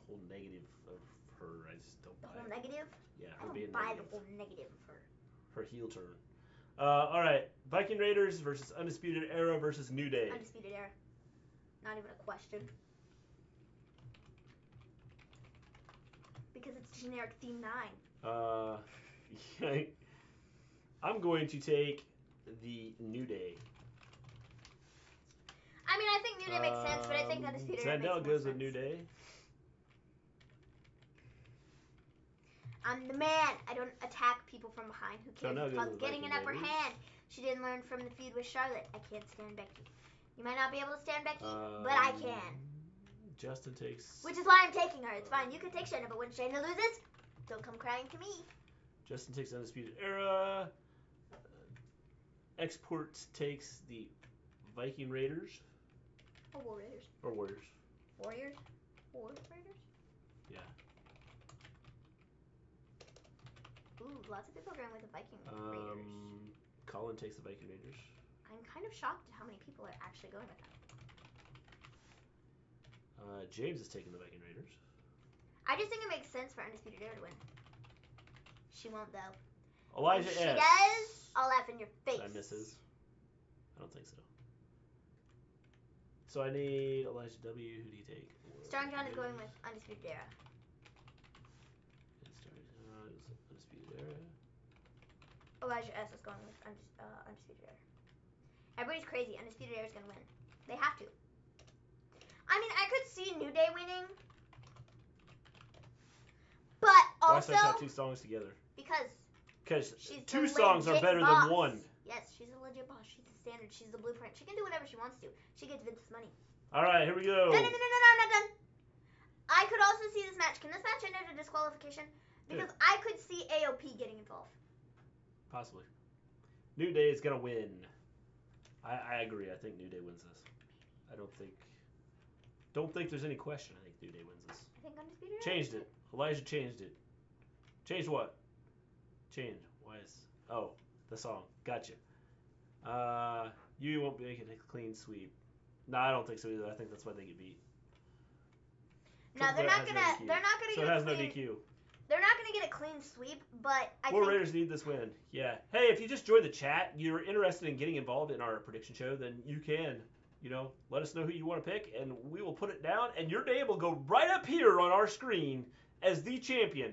whole negative of her. I just don't buy the whole negative? Yeah, I her don't being buy negative. the whole negative of her. Her heel turn. All right, Viking Raiders versus Undisputed Era versus New Day. Undisputed Era. Not even a question. generic theme 9. I'm going to take the New Day. I mean, I think New Day makes sense, but I think Undisputed Era makes more Sandel goes sense. with New Day. I'm the man. I don't attack people from behind. Who cares? Sandel It's goes called with getting an Viking upper Raiders. hand. She didn't learn from the feud with Charlotte. I can't stand Becky. You might not be able to stand Becky, but I can. Justin takes. Which is why I'm taking her. It's fine. You can take Shayna, but when Shayna loses, don't come crying to me. Justin takes Undisputed Era. Export takes the Viking Raiders. Or Warriors. Or Warriors. Warriors? Raiders? Yeah. Ooh, lots of people are going with the Viking Raiders. Colin takes the Viking Raiders. I'm kind of shocked at how many people are actually going with that. James is taking the Viking Raiders. I just think it makes sense for Undisputed Era to win. She won't, though. Elijah If S. she does, I'll laugh in your face. Did I miss his? I don't think so. So I need Elijah W. Who do you take? Strong John is going with Undisputed Era. Undisputed Era. Elijah S is going with Undisputed Era. Everybody's crazy. Undisputed Era is going to win. They have to. I mean, I could see New Day winning. But also... Why should I have two songs together? Because she's two the songs are legit better boss. than one. Yes, she's a legit boss. She's the standard. She's the blueprint. She can do whatever she wants to. She gets Vince's money. All right, here we go. No, I'm not done. I could also see this match. Can this match end in a disqualification? Because I could see AOP getting involved. Possibly. New Day is going to win. I agree. I think New Day wins this. I don't think there's any question. I think New Day wins this. I think Undisputed Era. Changed it. Elijah changed it. Changed what? Change. Why is... Oh, the song. Gotcha. You won't make it a clean sweep. No, I don't think so either. I think that's why they get beat. No, they're not gonna So get it has a no clean. DQ. They're not gonna get a clean sweep, but I War think Raiders need this win. Yeah. Hey, if you just joined the chat, you're interested in getting involved in our prediction show, then you can, let us know who you want to pick, and we will put it down, and your name will go right up here on our screen as the champion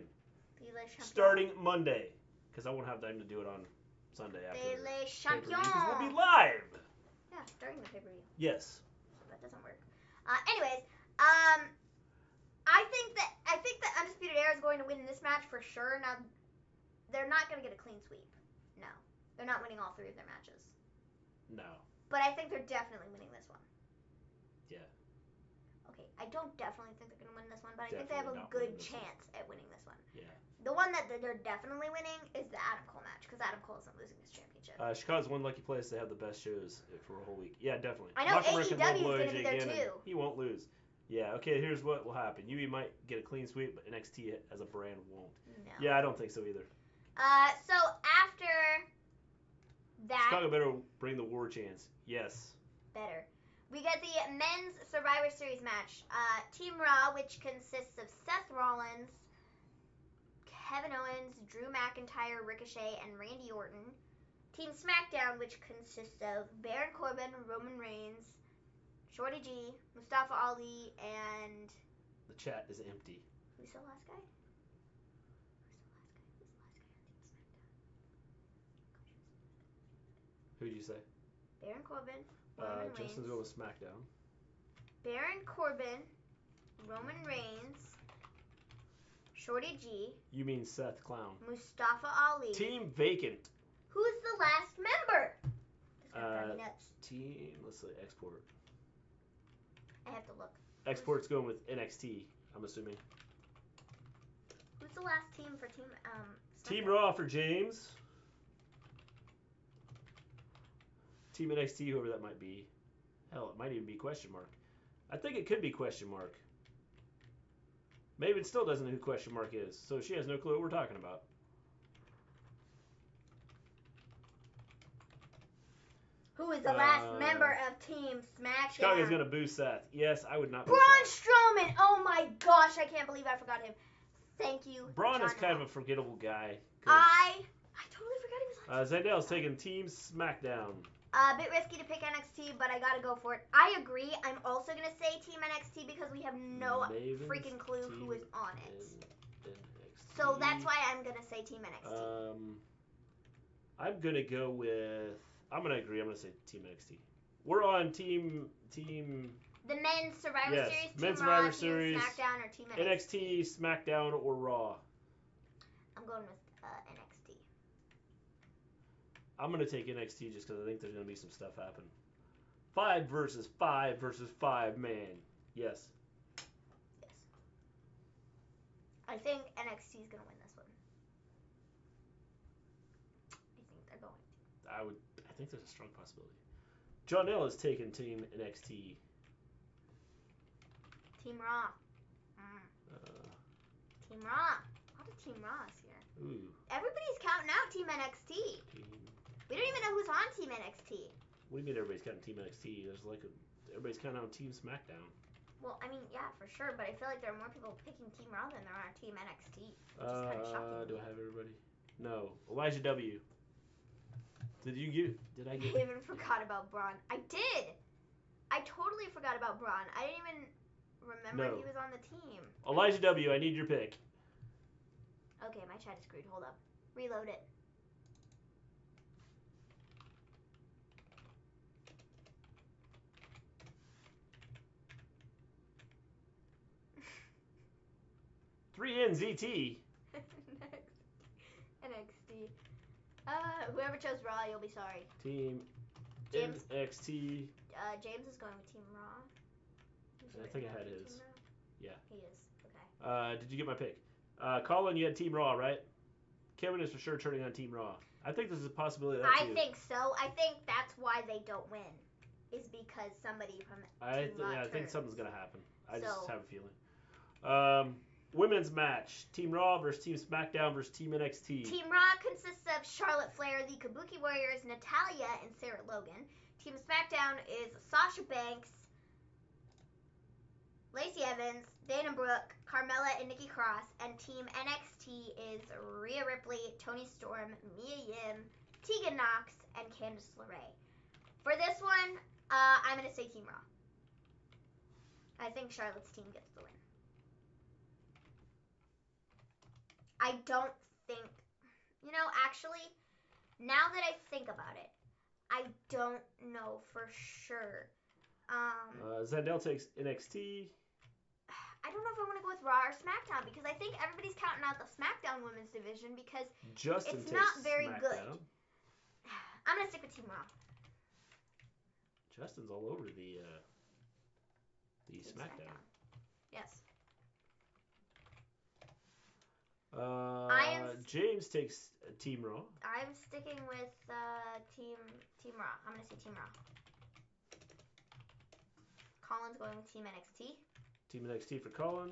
starting Monday, because I won't have time to do it on Sunday after the pay-per-view, because we'll be live. Yeah, during the pay-per-view. Yes. That doesn't work. Anyways, I think that Undisputed Era is going to win this match for sure. Now, they're not going to get a clean sweep. No. They're not winning all three of their matches. No. But I think they're definitely winning this one. Yeah. Okay, I don't definitely think they're going to win this one, but I think they have Definitely a not good winning this one. chance at winning this one. Yeah. The one that they're definitely winning is the Adam Cole match, because Adam Cole isn't losing his championship. Chicago's one lucky place to have the best shows for a whole week. Yeah, definitely. I know Nakamura can AEW is blow going to be AJ there again, too. and he won't lose. Yeah, okay, here's what will happen. UE might get a clean sweep, but NXT as a brand won't. No. Yeah, I don't think so either. So after that... Chicago better bring the war chance. Yes. Better. We get the men's Survivor Series match. Team Raw, which consists of Seth Rollins, Kevin Owens, Drew McIntyre, Ricochet, and Randy Orton. Team SmackDown, which consists of Baron Corbin, Roman Reigns, Shorty G, Mustafa Ali, and... The chat is empty. Who's the last guy? Who'd you say? Baron Corbin, Roman Reigns. Justin's going with SmackDown. Baron Corbin, Roman Reigns, Shorty G. You mean Seth Clown. Mustafa Ali. Team Vacant. Who's the last member? This gonna drive me nuts. Team, let's say Export. I have to look. Export's going with NXT, I'm assuming. Who's the last team for Team Team SmackDown? Raw for James. Team NXT, whoever that might be. Hell, it might even be question mark. I think it could be question mark. Maven still doesn't know who question mark is, so she has no clue what we're talking about. Who is the last member of Team SmackDown? Chicago's going to boo Seth. Yes, I would not boo Braun Seth. Strowman! Oh my gosh, I can't believe I forgot him. Thank you, Braun is John kind of Hall. a forgettable guy. I totally forgot he was on Zendel's taking Team SmackDown. A bit risky to pick NXT, but I gotta go for it. I agree. I'm also gonna say Team NXT because we have no Maven's freaking clue who is on it. NXT. So that's why I'm gonna say Team NXT. I'm gonna go with. I'm gonna agree. I'm gonna say Team NXT. We're on team. The men's Survivor Yes, Series, Team men's Raw, Survivor Team Series, SmackDown, or Team NXT. NXT, SmackDown, or Raw. I'm going with NXT. I'm gonna take NXT just because I think there's gonna be some stuff happen. 5 versus 5 versus 5 man. Yes. Yes. I think NXT is gonna win this one. I think they're going to. I think there's a strong possibility. John L has taken Team NXT. Team Raw. Team Raw. A lot of Team Raws here. Ooh. Everybody's counting out Team NXT. We don't even know who's on Team NXT. What do you mean everybody's counting Team NXT? Everybody's counting on Team SmackDown. Well, I mean, yeah, for sure, but I feel like there are more people picking Team Raw than there are Team NXT. Which is kind of shocking. Do I have everybody? No. Elijah W. Did I get? I even forgot about Braun. I did. I totally forgot about Braun. I didn't even remember he was on the team. Elijah W. I need your pick. Okay, my chat is screwed. Hold up. Reload it. NXT. NXT. Whoever chose Raw, you'll be sorry. Team James. NXT. James is going with Team Raw. I think I had his. Yeah. He is. Okay. Did you get my pick? Colin, you had Team Raw, right? Kevin is for sure turning on Team Raw. I think there's a possibility of that too. I think so. I think that's why they don't win. Is because somebody from Team Raw I think something's gonna happen. I just have a feeling. Women's match: Team Raw versus Team SmackDown versus Team NXT. Team Raw consists of Charlotte Flair, the Kabuki Warriors, Natalya, and Sarah Logan. Team SmackDown is Sasha Banks, Lacey Evans, Dana Brooke, Carmella, and Nikki Cross. And Team NXT is Rhea Ripley, Toni Storm, Mia Yim, Tegan Nox, and Candice LeRae. For this one, I'm going to say Team Raw. I think Charlotte's team gets the win. I don't think, actually, now that I think about it, I don't know for sure. Zandel takes NXT. I don't know if I want to go with Raw or SmackDown because I think everybody's counting out the SmackDown women's division because Justin it's takes not very SmackDown. good. I'm going to stick with Team Raw. Justin's all over the SmackDown. Yes. James takes Team Raw. I'm sticking with Team Raw. I'm going to say Team Raw. Colin's going with Team NXT. Team NXT for Colin.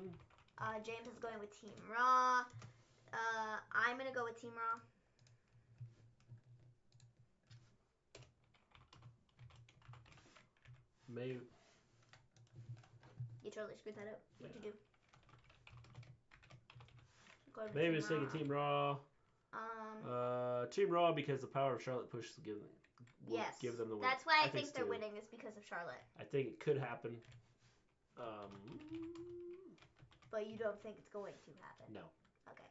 James is going with Team Raw. I'm going to go with Team Raw. Maven. You totally screwed that up. What'd you do? Maven's taking Team Raw. Team Raw because the power of Charlotte push will give them the win. That's why I think they're winning is because of Charlotte. I think it could happen. But you don't think it's going to happen? No. Okay.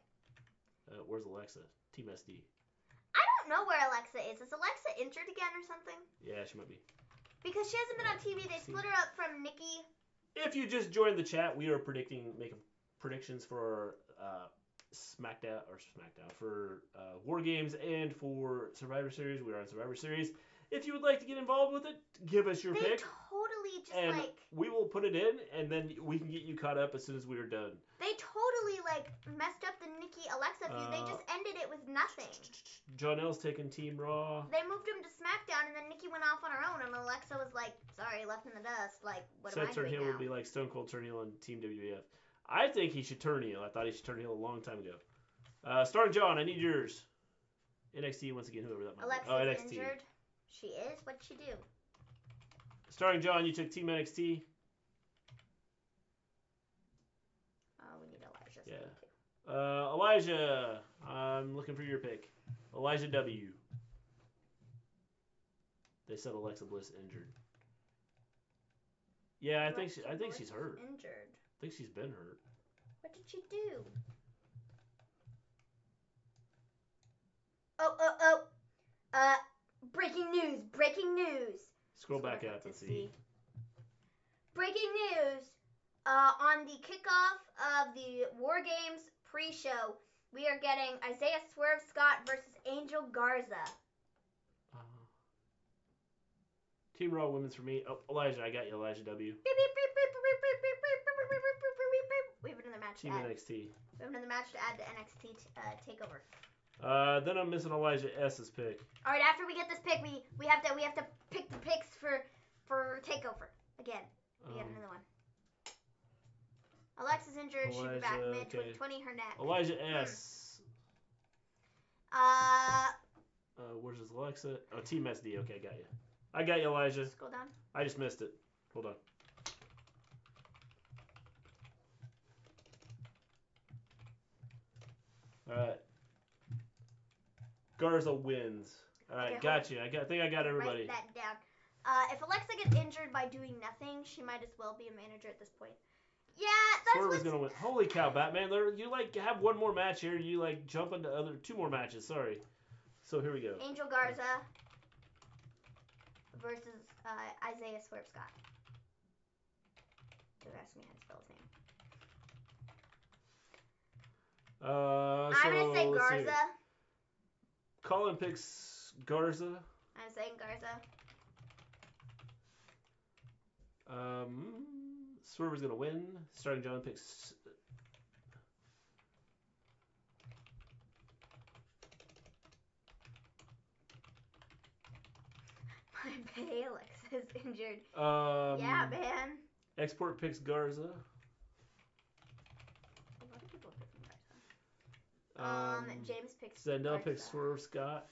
Where's Alexa? Team SD. I don't know where Alexa is. Is Alexa injured again or something? Yeah, she might be. Because she hasn't been on TV. They split her up from Nikki. If you just joined the chat, we are making predictions for SmackDown for War Games and for Survivor Series. We are on Survivor Series. If you would like to get involved with it, give us your pick. Totally just and we will put it in, and then we can get you caught up as soon as we are done. They totally messed up the Nikki Alexa feud. They just ended it with nothing. John L's taking Team Raw. They moved him to SmackDown, and then Nikki went off on her own, and Alexa was like, "Sorry, left in the dust. What am I doing now?" would be like Stone Cold turn heel on Team WWF. I think he should turn heel. I thought he should turn heel a long time ago. Starring John, I need yours. NXT once again, whoever that might be. Alexa's injured. She is? What'd she do? Starring John, you took Team NXT. We need Elijah. Yeah. Elijah, I'm looking for your pick. Elijah W. They said Alexa Bliss injured. Yeah, I think she's hurt. Injured. I think she's been hurt. What did she do? Breaking news. Breaking news. Scroll back up and see. Breaking news. On the kickoff of the War Games pre-show, we are getting Isaiah Swerve Scott versus Angel Garza. Team Raw Women's for me. Oh, Elijah, I got you, Elijah W. We have another match Team to add. NXT. We have another match to add to NXT Takeover. Then I'm missing Elijah S.'s pick. All right, after we get this pick, we have to pick the picks for Takeover again. We get another one. Alexa's injured. She'll be back mid 2020. Her neck. Elijah S. Where's his Alexa? Oh, Team SD. Okay, got you. I got you, Elijah. Scroll down. I just missed it. Hold on. All right. Garza wins. All right, got you. I think I got everybody. Write that down. If Alexa gets injured by doing nothing, she might as well be a manager at this point. Yeah, that's Swerve is gonna win. Holy cow, Batman! You have one more match here. You jump into two more matches. Sorry. So here we go. Angel Garza versus Isaiah Swerve Scott. Don't ask me how to spell his name. I'm gonna say Garza. Colin picks Garza. I'm saying Garza. Swerve is gonna win. Starting John picks. My bae Alexa's injured. Yeah, man. Export picks Garza. A lot of people pick Garza. James picks Zendel Garza. picks Swerve Scott.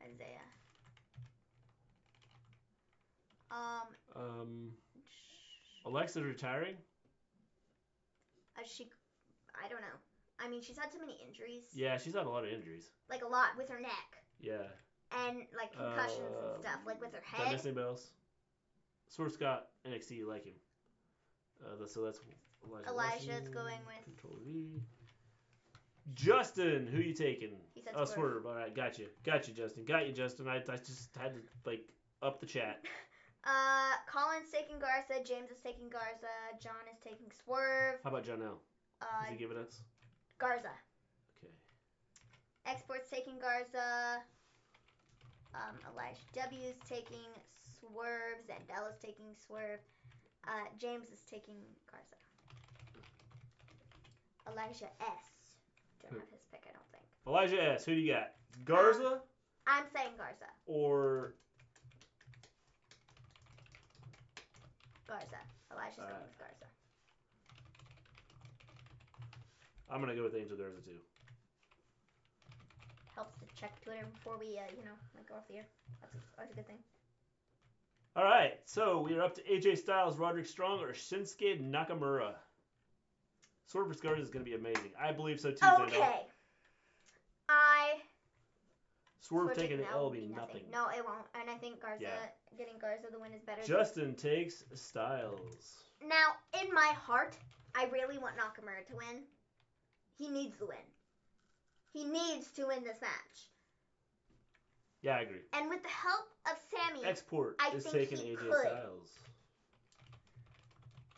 Isaiah. Alexa's retiring? I don't know. I mean, she's had so many injuries. Yeah, she's had a lot of injuries. Like a lot with her neck. Yeah. And like concussions and stuff, like with her Did I head. miss anybody else? Swerve Scott, NXT, you like him. So that's Elijah's going with Control V. Justin, who you taking? He said Swerve. All right, got you, Justin. Got you, Justin. I just had to up the chat. Colin's taking Garza. James is taking Garza. John is taking Swerve. How about Jonelle? Is he giving us? Garza. Okay. Export's taking Garza. Elijah W is taking Swerve. Zandella's taking Swerve. James is taking Garza. Elijah S. Don't have his pick, I don't think. Elijah S. Who do you got? Garza? I'm saying Garza. Or Garza. Elijah's going with Garza. I'm gonna go with Angel Garza too. Helps to check Twitter before we, go off the air. That's always a good thing. All right, so we are up to AJ Styles, Roderick Strong, or Shinsuke Nakamura. Swerve vs. Garza is going to be amazing. I believe so too. Okay. Swerve taking the L will be nothing. No, it won't. And I think getting Garza the win is better. Justin takes Styles. Now, in my heart, I really want Nakamura to win. He needs the win. He needs to win this match. Yeah, I agree. And with the help of Sammy, Export is taking AJ Styles.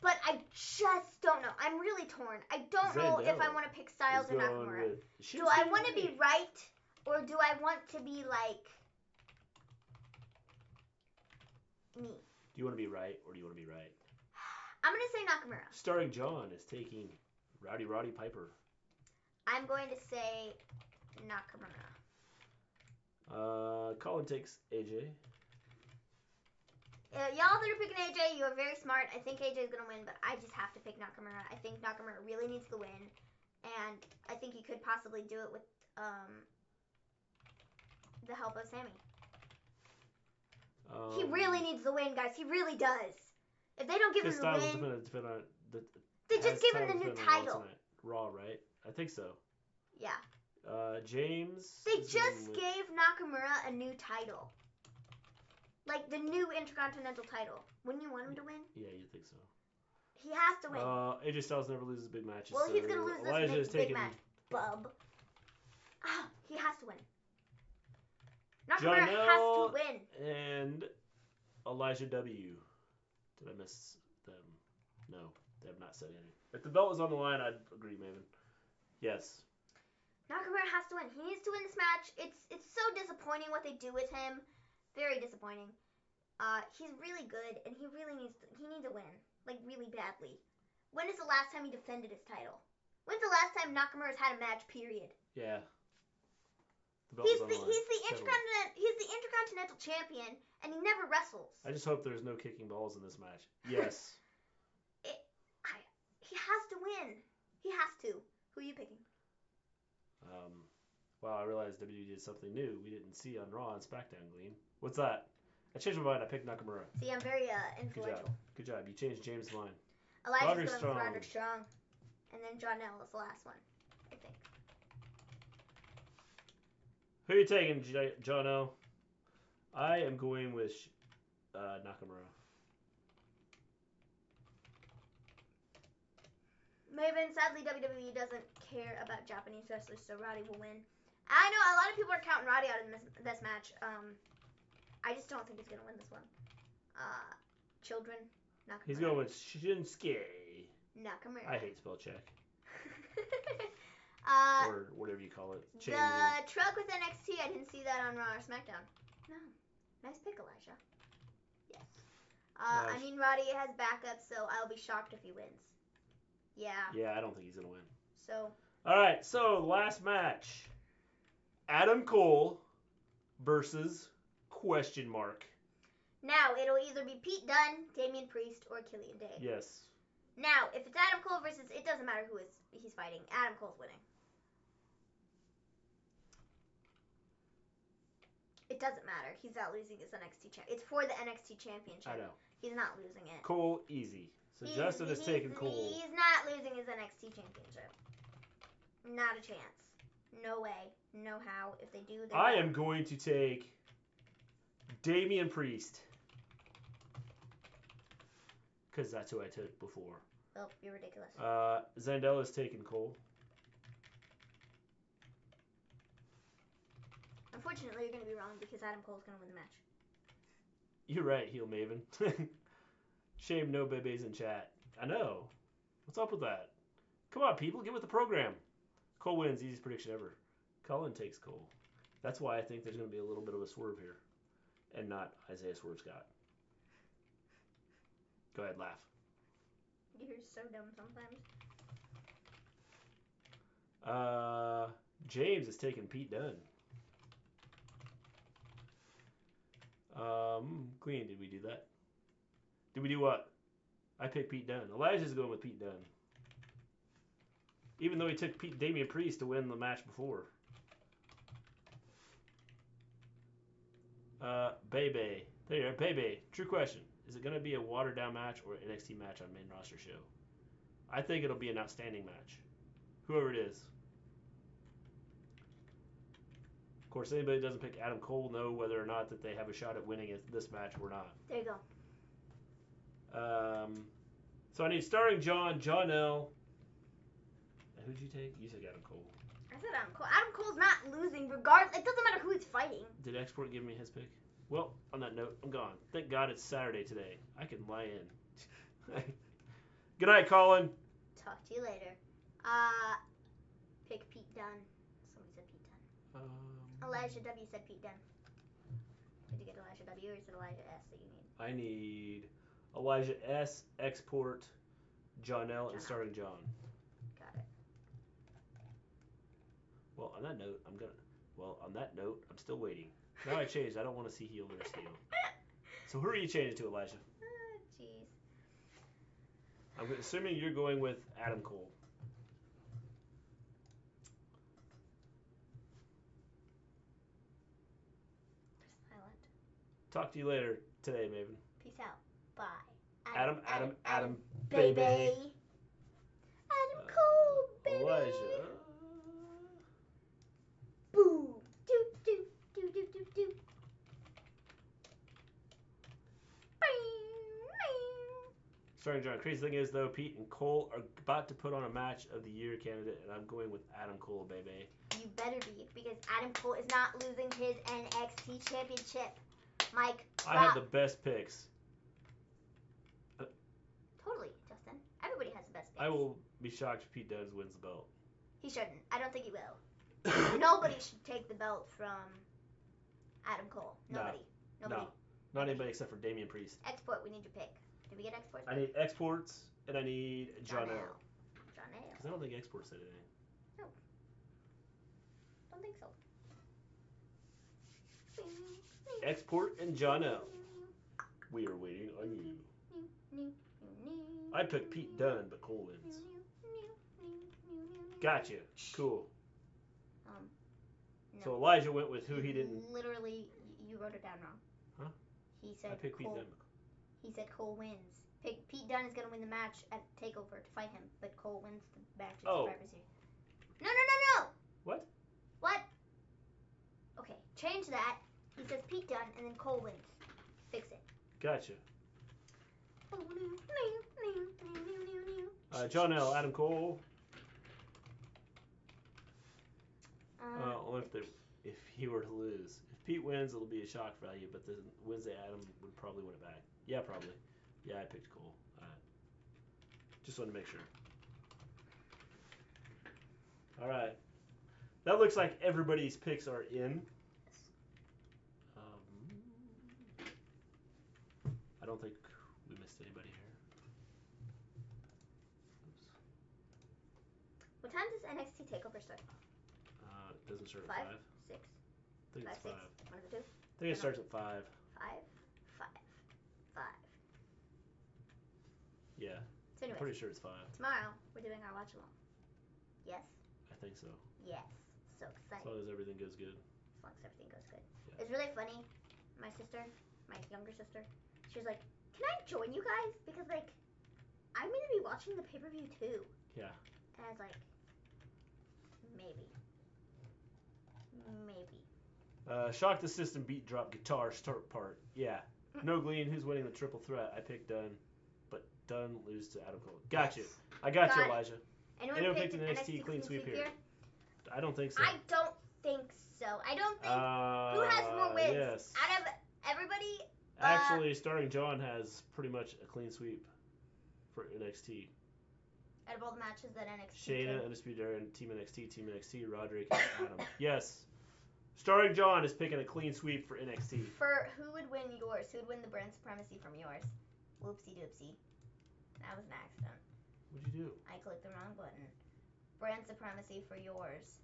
But I just don't know. I'm really torn. I don't know if I want to pick Styles or Nakamura. Do I want to be right, or do I want to be like me? Do you want to be right, or do you want to be right? I'm going to say Nakamura. Starring John is taking Roddy Piper. I'm going to say Nakamura. Colin takes AJ. Y'all that are picking AJ, you are very smart. I think AJ is going to win, but I just have to pick Nakamura. I think Nakamura really needs the win, and I think he could possibly do it with the help of Sammy. He really needs the win, guys. He really does. If they don't give him the win, they just give him the new title. Raw, right? I think so. Yeah. James. They just gave Nakamura a new title. Like the new Intercontinetal title. Wouldn't you want him to win? Yeah, you think so. He has to win. AJ Styles never loses big matches. Well, he's going to lose this big match, bub. He has to win. Nakamura has to win. And Elijah W. Did I miss them? No, they have not said anything. If the belt was on the line, I'd agree, Maven. Yes. Nakamura has to win. He needs to win this match. It's so disappointing what they do with him. Very disappointing. He's really good, and he needs to win, like really badly. When is the last time he defended his title? When's the last time Nakamura's had a match? Period. Yeah. He's the Intercontinental Champion, and he never wrestles. I just hope there's no kicking balls in this match. Yes. He has to win. He has to. Who are you picking? Wow, I realized WWE did something new we didn't see on Raw and Smackdown, Gleen. What's that? I changed my mind. I picked Nakamura. See, I'm very influential. Good job. You changed James' mind. Elijah's going with Roderick Strong. And then John L is the last one, I think. Who are you taking, John L? I am going with Nakamura. Maven, sadly, WWE doesn't care about Japanese wrestlers, so Roddy will win. I know a lot of people are counting Roddy out in this match. I just don't think he's going to win this one. Children, Nakamura. He's going with Shinsuke. Nakamura. I hate spell check. Or whatever you call it. The truck with NXT, I didn't see that on Raw or SmackDown. No. Nice pick, Elijah. Yes. I mean, Roddy has backup, so I'll be shocked if he wins. Yeah. Yeah, I don't think he's going to win. So. All right, so last match. Adam Cole versus ? Now, it'll either be Pete Dunne, Damian Priest, or Killian Day. Yes. Now, if it's Adam Cole versus, it doesn't matter who he's fighting. Adam Cole's winning. It doesn't matter. He's not losing his NXT championship. It's for the NXT championship. I know. He's not losing it. Cole, easy. So Justin is taking Cole. He's not losing his NXT championship. Not a chance. No way. No how. If they do, I am going to take Damian Priest. Because that's who I took before. Oh, you're ridiculous. Zandella's taking Cole. Unfortunately, you're going to be wrong because Adam Cole's going to win the match. You're right, heel Maven. Shame no bebes in chat. I know. What's up with that? Come on, people. Get with the program. Cole wins. Easiest prediction ever. Cullen takes Cole. That's why I think there's going to be a little bit of a swerve here. And not Isaiah Swerve Scott. Go ahead, laugh. You're so dumb sometimes. James is taking Pete Dunne. Gleen, did we do that? Did we do what? I picked Pete Dunne. Elijah's going with Pete Dunne. Even though he took Damian Priest to win the match before. Bebe. There you are. Bebe. True question. Is it going to be a watered down match or an NXT match on main roster show? I think it'll be an outstanding match. Whoever it is. Of course, anybody that doesn't pick Adam Cole know whether or not that they have a shot at winning this match or not. There you go. So I need starring John L. Who'd you take? You said Adam Cole. I said Adam Cole. Adam Cole's not losing regardless. It doesn't matter who he's fighting. Did Export give me his pick? Well, on that note, I'm gone. Thank God it's Saturday today. I can lie in. Good night, Colin. Talk to you later. Pick Pete Dunne. Somebody said Pete Dunne. Elijah W said Pete Dunne. Did you get Elijah W or is it Elijah S that you need? I need Elijah S, Export, John L, and starring John. Got it. Well, on that note, I'm still waiting. Now I changed. I don't want to see heel versus heel. So who are you changing to, Elijah? Jeez. I'm assuming you're going with Adam Cole. Silent. Talk to you later today, Maven. Peace out. Bye. Adam, baby. baby. Adam Cole, baby. Elijah. Boom. Do. Starring John. Crazy thing is, though, Pete and Cole are about to put on a match of the year candidate, and I'm going with Adam Cole, baby. You better be, because Adam Cole is not losing his NXT championship. Mike, I have the best picks. Totally, Justin. Everybody has the best picks. I will be shocked if Pete Dunne wins the belt. He shouldn't. I don't think he will. Nobody should take the belt from Adam Cole. Nobody. No. Not anybody except for Damian Priest. Export, we need your pick. Did we get exports? I need exports, and I need John L. John L. Because I don't think exports said anything. No. Don't think so. Export and John L. We are waiting on you. I picked Pete Dunne, but Cole wins. Gotcha. Cool. No. So Elijah went with who he didn't. Literally, you wrote it down wrong. Huh? He said I picked Pete Cole. Dunne. He said Cole wins. Pete Dunne is gonna win the match at Takeover to fight him, but Cole wins the match at Survivor Series. No. What? What? Okay, change that. He says Pete Dunne, and then Cole wins. Fix it. Gotcha. John L. Adam Cole. Only if he were to lose. If Pete wins, it'll be a shock value, but the Wednesday Adam would probably win it back. Yeah, probably. Yeah, I picked Cole. Just wanted to make sure. All right. That looks like everybody's picks are in. I don't think we missed anybody here. Oops. What time does NXT Takeover start? It doesn't start Five? at 5. 6? I think it's 5. 6? One of the two? I think it starts at 5. 5? 5. Yeah. So I'm anyway, pretty sure it's 5. tomorrow we're doing our watch along. Yes? I think so. Yes. So As excited. long as everything goes good. As long as everything goes good. Yeah. It was really funny. My sister, my younger sister, she was like, "Can I join you guys? Because like, I'm gonna be watching the pay-per-view too." Yeah. And I was like, maybe. Shocked Assistant beat drop guitar start part. Yeah. No Gleen. Who's winning the triple threat? I picked Dunne, but Dunne lose to Adam Cole. Gotcha. Yes. I got you, Got it. Elijah. Anyone picked picked an an NXT clean sweep here? I don't think so. I don't think so. I don't think. Who has more wins? Yes. Out of everybody. Actually, starting John has pretty much a clean sweep for NXT. Out of all the matches that NXT Shayna, did. Undisputed Era, and Team NXT, Roderick, and Adam. Yes. Starring John is picking a clean sweep for NXT. For who would win yours? Who would win the brand supremacy from yours? Whoopsie doopsie. That was an accident. What'd you do? I clicked the wrong button. Brand supremacy for yours.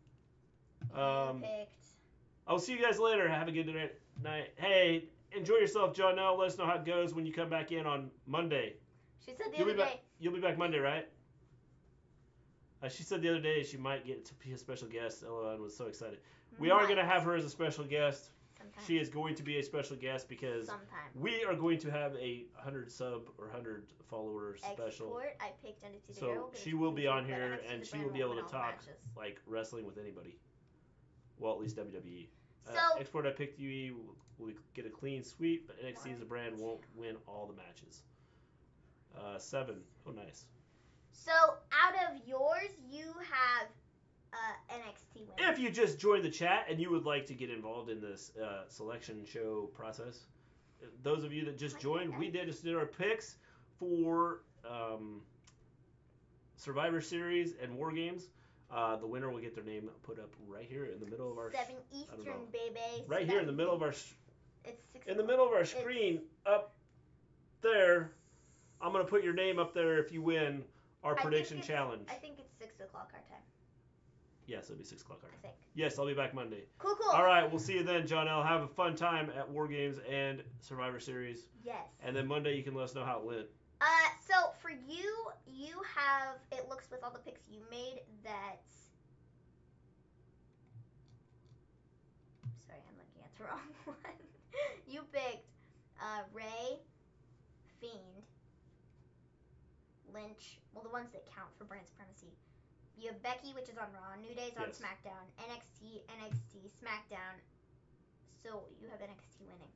Um, You picked. I'll see you guys later. Have a good night. Hey, enjoy yourself, John. Now let us know how it goes when you come back in on Monday. She said the other day. You'll be back Monday, right? She said the other day she might get to be a special guest. LOL, and was so excited. We are going to have her as a special guest. Sometime. She is going to be a special guest because we are going to have a 100 sub or 100 follower special. Export, I picked Undisputed So Era, she will be on but here NXT and the she brand will be won't able to win all the talk matches. like wrestling with anybody. Well, at least WWE. So Export, I picked UE. Will get a clean sweep, but NXT as a brand won't win all the matches. 7. Oh, nice. So out of yours, you have NXT win. If you just joined the chat and you would like to get involved in this selection show process, those of you that just joined, we did our picks for Survivor Series and War Games. The winner will get their name put up right here in the middle of our 7 Eastern, baby. right here in the middle of our It's 6 in the middle of our screen up there. I'm gonna put your name up there if you win our prediction challenge. I think it's 6 o'clock our time. Yes, it'll be 6 o'clock our I time. think. Yes, I'll be back Monday. Cool. All right, we'll see you then, John L. Have a fun time at War Games and Survivor Series. Yes. And then Monday you can let us know how it went. So for you have, it looks with all the picks you made that. Sorry, I'm looking at the wrong one. You picked Ray, Fiend, Lynch. Well, the ones that count for brand supremacy. You have Becky, which is on Raw. New Day's on Smackdown. NXT, Smackdown. So you have NXT winning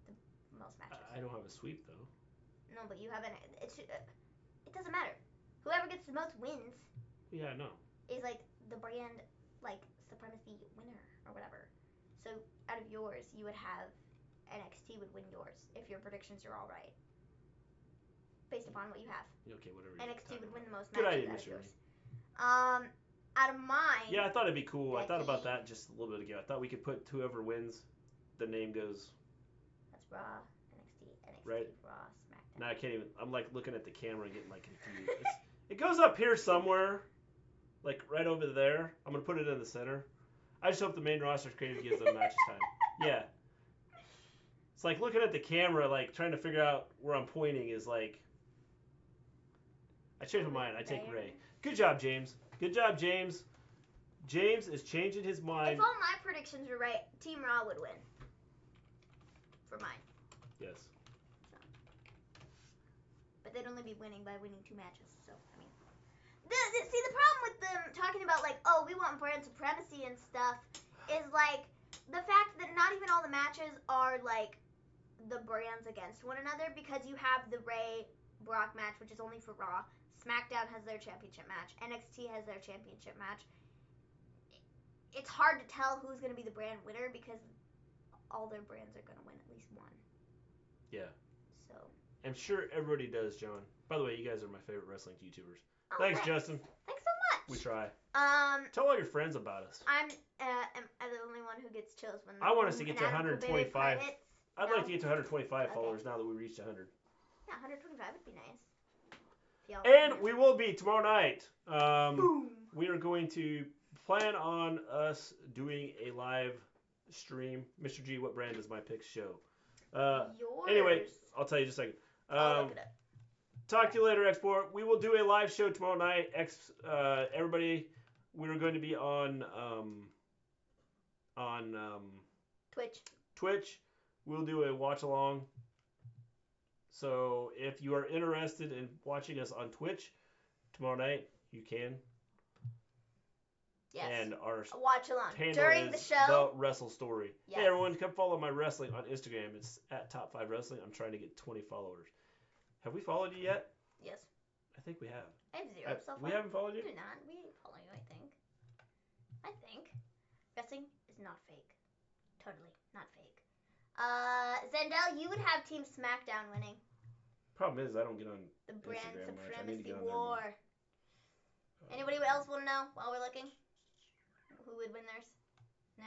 the most matches. I don't have a sweep though. No, but you have it doesn't matter. Whoever gets the most wins Yeah, I know. is like the brand like supremacy winner or whatever. So out of yours, you would have NXT would win yours if your predictions are all right, based upon what you have. Okay, whatever. NXT would win the most Good matches idea, out of Mr. yours. Out of mine. Yeah, I thought it'd be cool. I thought about Becky. that just a little bit ago. I thought we could put whoever wins, the name goes. That's Raw, NXT, Right. Raw, SmackDown. Now I can't even. I'm like looking at the camera and getting like confused. It goes up here somewhere, like right over there. I'm gonna put it in the center. I just hope the main roster's creative gives them matches time. Yeah. It's like looking at the camera, like trying to figure out where I'm pointing is like. I changed my mind. I take Ray. Good job, James. Good job, James. James is changing his mind. If all my predictions were right, Team Raw would win. For mine. Yes. So. But they'd only be winning by winning 2 matches. So, I mean. See, the problem with them talking about, like, oh, we want brand supremacy and stuff is, like, the fact that not even all the matches are, like, the brands against one another because you have the Ray-Brock match, which is only for Raw. SmackDown has their championship match. NXT has their championship match. It's hard to tell who's going to be the brand winner because all their brands are going to win at least one. Yeah. So. I'm sure everybody does, John. By the way, you guys are my favorite wrestling YouTubers. Oh, thanks, Justin. Thanks so much. We try. Tell all your friends about us. I'm the only one who gets chills when I want us to get to 125. I'd like to get to 125 Okay. followers now that we reached 100. Yeah, 125 would be nice. And we will be tomorrow night. Boom. We are going to plan on us doing a live stream. Mr. G, what brand does my picks show? Yours. Anyway, I'll tell you in just a second. I'll look it up. Talk to you later, Export. We will do a live show tomorrow night. Everybody, we are going to be on Twitch. We'll do a watch along. So if you are interested in watching us on Twitch tomorrow night, you can. Yes. And our watch along handle during is the show. The Wrestle Story. Yes. Hey everyone, come follow my wrestling on Instagram. It's at Top 5 Wrestling. I'm trying to get 20 followers. Have we followed you yet? Yes. I think we have. I have 0 so far. We haven't followed you? We do not. We follow you, I think. Wrestling is not fake. Totally not fake. Zendel, you would have Team Smackdown winning. Problem is, I don't get on the brand Instagram much. I need to supremacy get on war. there. Anybody else want to know while we're looking? Who would win theirs? Nah.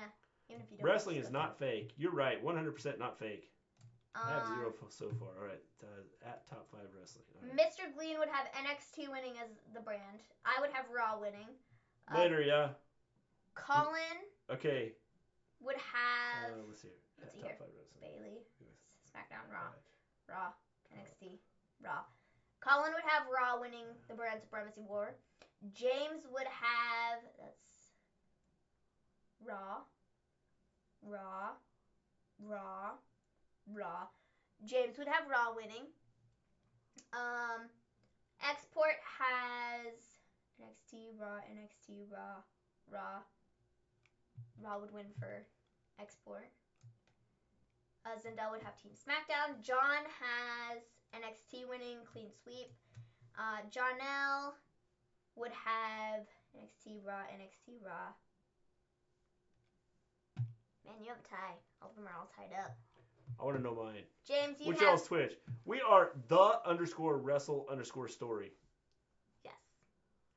Even if you don't. Wrestling is not fake. You're right. 100% not fake. I have 0 so far. All right. At Top 5 Wrestling. Right. Mr. Gleen would have NXT winning as the brand. I would have Raw winning. Later, yeah. Colin. Okay. Would have. Let's see here. Let's see Top here. 5 Wrestling. Bailey. Yes. SmackDown, Raw. Raw. NXT. Raw. Colin would have Raw winning the brand supremacy war. James would have. That's. Raw. James would have Raw winning. Export has NXT, Raw. Raw would win for Export. Zendel would have Team Smackdown. John has NXT winning, clean sweep. Jonelle would have NXT, Raw. Man, you have a tie. All of them are all tied up. I want to know mine. James, you Which have... y'all's Twitch? We are the_wrestle_story. Yes.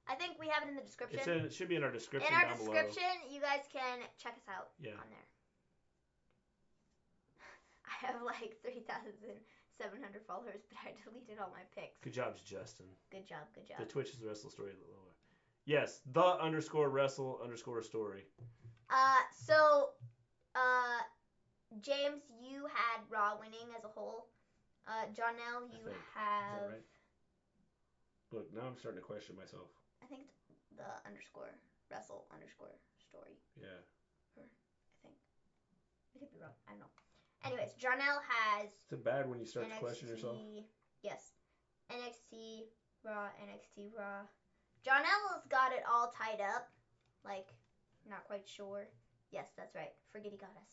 I think we have it in the description. It should be in our description down below. In our description, you guys can check us out on there. I have like 3,700 followers, but I deleted all my pics. Good job, Justin. Good job. The Twitch is the Wrestle Story. Yes, the_wrestle_story. James, you had Raw winning as a whole. Jonelle, you have... Is that right? Look, now I'm starting to question myself. I think it's the _wrestle_story. Yeah. Or, I think. I could be wrong. I don't know. Anyways, Jonelle has... Is it bad when you start to question yourself? Yes. NXT, Raw. Jonelle's got it all tied up. Like, not quite sure. Yes, that's right. Forgetty got us.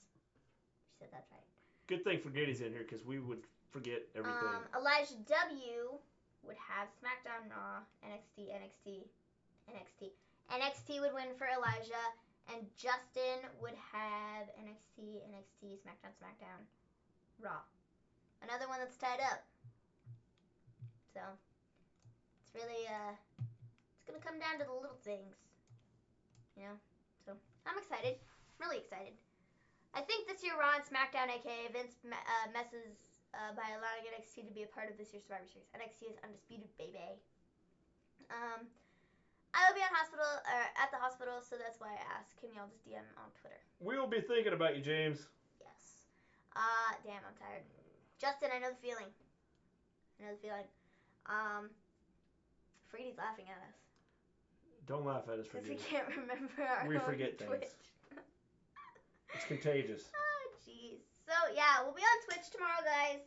She said that's right. Good thing Forgetty's in here because we would forget everything. Elijah W would have SmackDown, Raw, NXT, NXT would win for Elijah, and Justin would have NXT, SmackDown, Raw. Another one that's tied up. So, it's really, it's gonna come down to the little things. You know? So, I'm excited. Really excited. I think this year Raw and SmackDown, aka Vince messes by allowing NXT to be a part of this year's Survivor Series. NXT is undisputed, baby. I will be at the hospital, so that's why I asked. Can y'all just DM on Twitter? We will be thinking about you, James. Yes. Damn, I'm tired. Justin, I know the feeling. Freedy's laughing at us. Don't laugh at us, Because we Forgetty. can't remember our We own forget Twitch. things. It's contagious. Oh, jeez. So, yeah, we'll be on Twitch tomorrow, guys,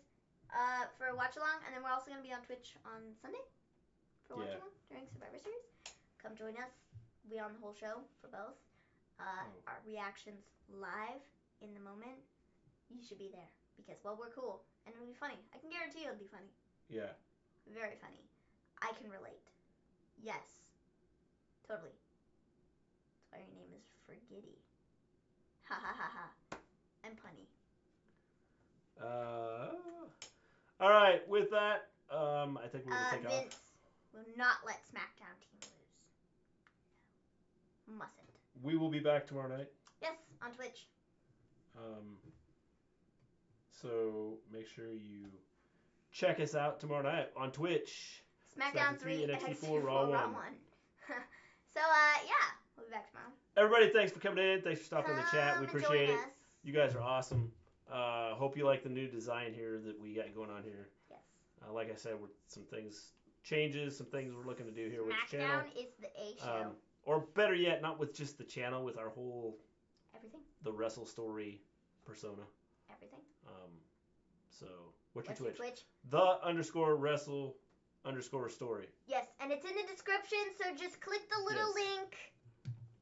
for a watch-along, and then we're also going to be on Twitch on Sunday for a watch-along during Survivor Series. Come join us. We on the whole show for both. Our reactions live in the moment. You should be there because, well, we're cool, and it'll be funny. I can guarantee it'll be funny. Yeah. Very funny. I can relate. Yes. Totally. That's why your name is Forgetty. Ha ha ha ha. I'm punny. All right. With that, I think we're gonna take off. Vince will not let SmackDown team lose. No. Mustn't. We will be back tomorrow night. Yes, on Twitch. So make sure you check us out tomorrow night on Twitch. SmackDown 3, NXT 4, Raw 1. So, yeah, we'll be back tomorrow. Everybody, thanks for coming in. Thanks for stopping in the chat. We appreciate it. Us. You guys are awesome. Hope you like the new design here that we got going on here. Yes. Like I said, some things we're looking to do here with the channel. SmackDown is the A show. Or better yet, not with just the channel, with our whole Everything. The Wrestle Story persona. Everything. So what's your Your Twitch? Twitch? The_Wrestle_Story. Yes, and it's in the description, so just click the little Yes. link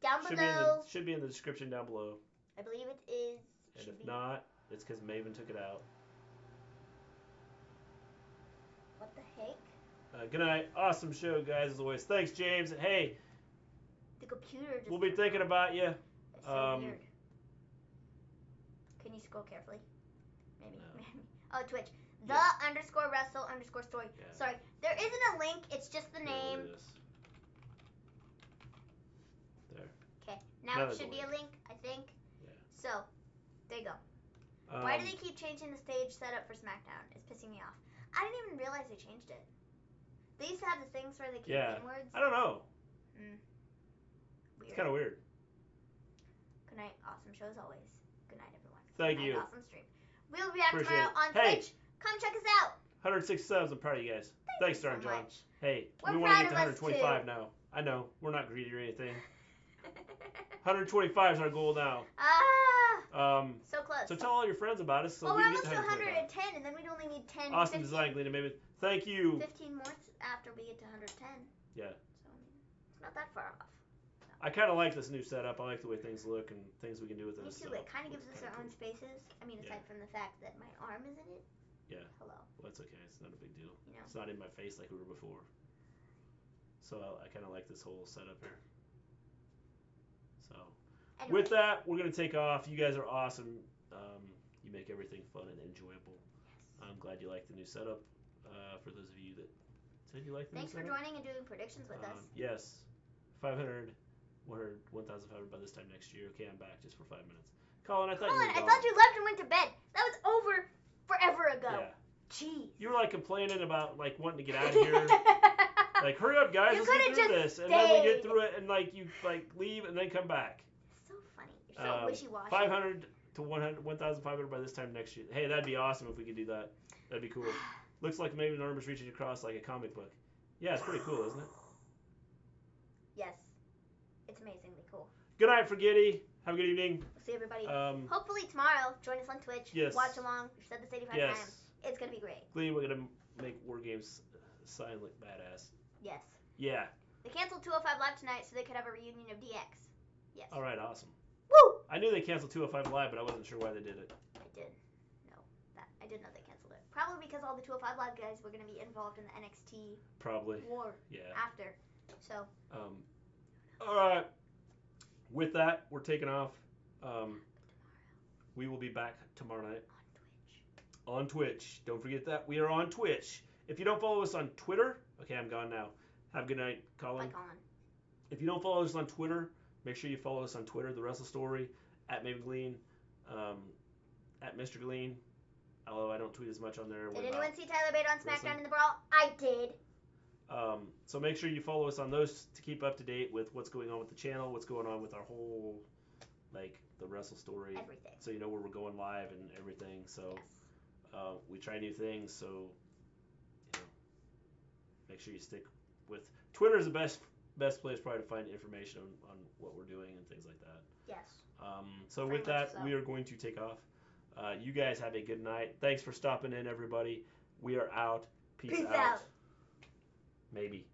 down below. Should be in the description down below. I believe it is. And if not, it's because Maven took it out. What the heck? Good night. Awesome show, guys, as always. Thanks, James. And hey, The computer just... we'll be thinking about you. It's so weird. Can you scroll carefully? Maybe. No. Oh, Twitch. Yeah. The_Wrestle_Story. Yeah. Sorry. There isn't a link. It's just the name. There. Okay. Now Now it there's should a be a link, I think. Yeah. So, there you go. Why do they keep changing the stage setup for SmackDown? It's pissing me off. I didn't even realize they changed it. They used to have the things where they keep inwards. I don't know. Weird. It's kind of weird. Good night. Awesome show as always. Good night, everyone. Thank Good you. night, awesome stream. We'll be back Appreciate tomorrow it. on Hey. Twitch. Come check us out. 106 subs. I'm proud of you guys. Thanks, you so Darn John. much. Hey, We're we want to proud get to of us, 125 now. I know. We're not greedy or anything. 125 is our goal now. So close. So tell all your friends about us so well, we we're can get almost to to 125. 110, and then we'd only need 10. Awesome 15, design, Gleen and Maven. Thank you. 15 more after we get to 110. Yeah. So, I mean, it's not that far off. I kind of like this new setup. I like the way things look and things we can do with Me this. too. So It kind of gives us our cool. own spaces. I mean, aside from the fact that my arm is in it. Yeah. Hello. Well, that's okay. It's not a big deal. You know. It's not in my face like we were before. So I kind of like this whole setup here. So Anyway. with that, we're gonna take off. You guys are awesome. You make everything fun and enjoyable. Yes. I'm glad you like the new setup. For those of you that said you like the Thanks new for setup. joining and doing predictions with us. Yes. 500, 1,500 by this time next year. Okay, I'm back just for 5 minutes. Colin, I thought Colin, you were I gone. thought you left and went to bed. That was over forever ago. Yeah. Jeez. You were like complaining about like wanting to get out of here. Like, hurry up, guys, You let's get could've through just this. And then we get stayed. through it, and like you like leave and then come back. So funny. You're so wishy-washy. 500 to 1,500 by this time next year. Hey, that'd be awesome if we could do that. That'd be cool. Looks like maybe an arm is reaching across like a comic book. Yeah, it's pretty cool, isn't it? Yes. It's amazingly cool. Good night, Forgetty. Have a good evening. We'll see everybody. Hopefully Tomorrow, join us on Twitch. Yes. Watch along. We've said this 85 Yes. times. It's going to be great. Gleen, we're gonna make War Games silent badass. Yes. Yeah. They canceled 205 Live tonight so they could have a reunion of DX. Yes. All right. Awesome. Woo! I knew they canceled 205 Live, but I wasn't sure why they did it. I did know that. I did know they canceled it. Probably because all the 205 Live guys were going to be involved in the NXT Probably. war Yeah. after. So. All right. With that, we're taking off. We will be back tomorrow night. On Twitch. Don't forget that. We are on Twitch. If you don't follow us on Twitter, okay, I'm gone now. Have a good night, Colin. Bye, Colin. If you don't follow us on Twitter, make sure you follow us on Twitter, The Wrestle Story, at Maven Gleen, at Mr. Gleen. Although I don't tweet as much on there. Did anyone see Tyler Bate on wrestling. SmackDown in the Brawl? I did. So make sure you follow us on those to keep up to date with what's going on with the channel, what's going on with our whole, like, the Wrestle Story. Everything. So you know where we're going live and everything. So Yes. we try new things. So, you know, make sure you stick with Twitter is the best place probably to find information on what we're doing and things like that. Yes. So Very with that, much so. we are going to take off. You guys have a good night. Thanks for stopping in, everybody. We are out. Peace Peace out. out. Maybe.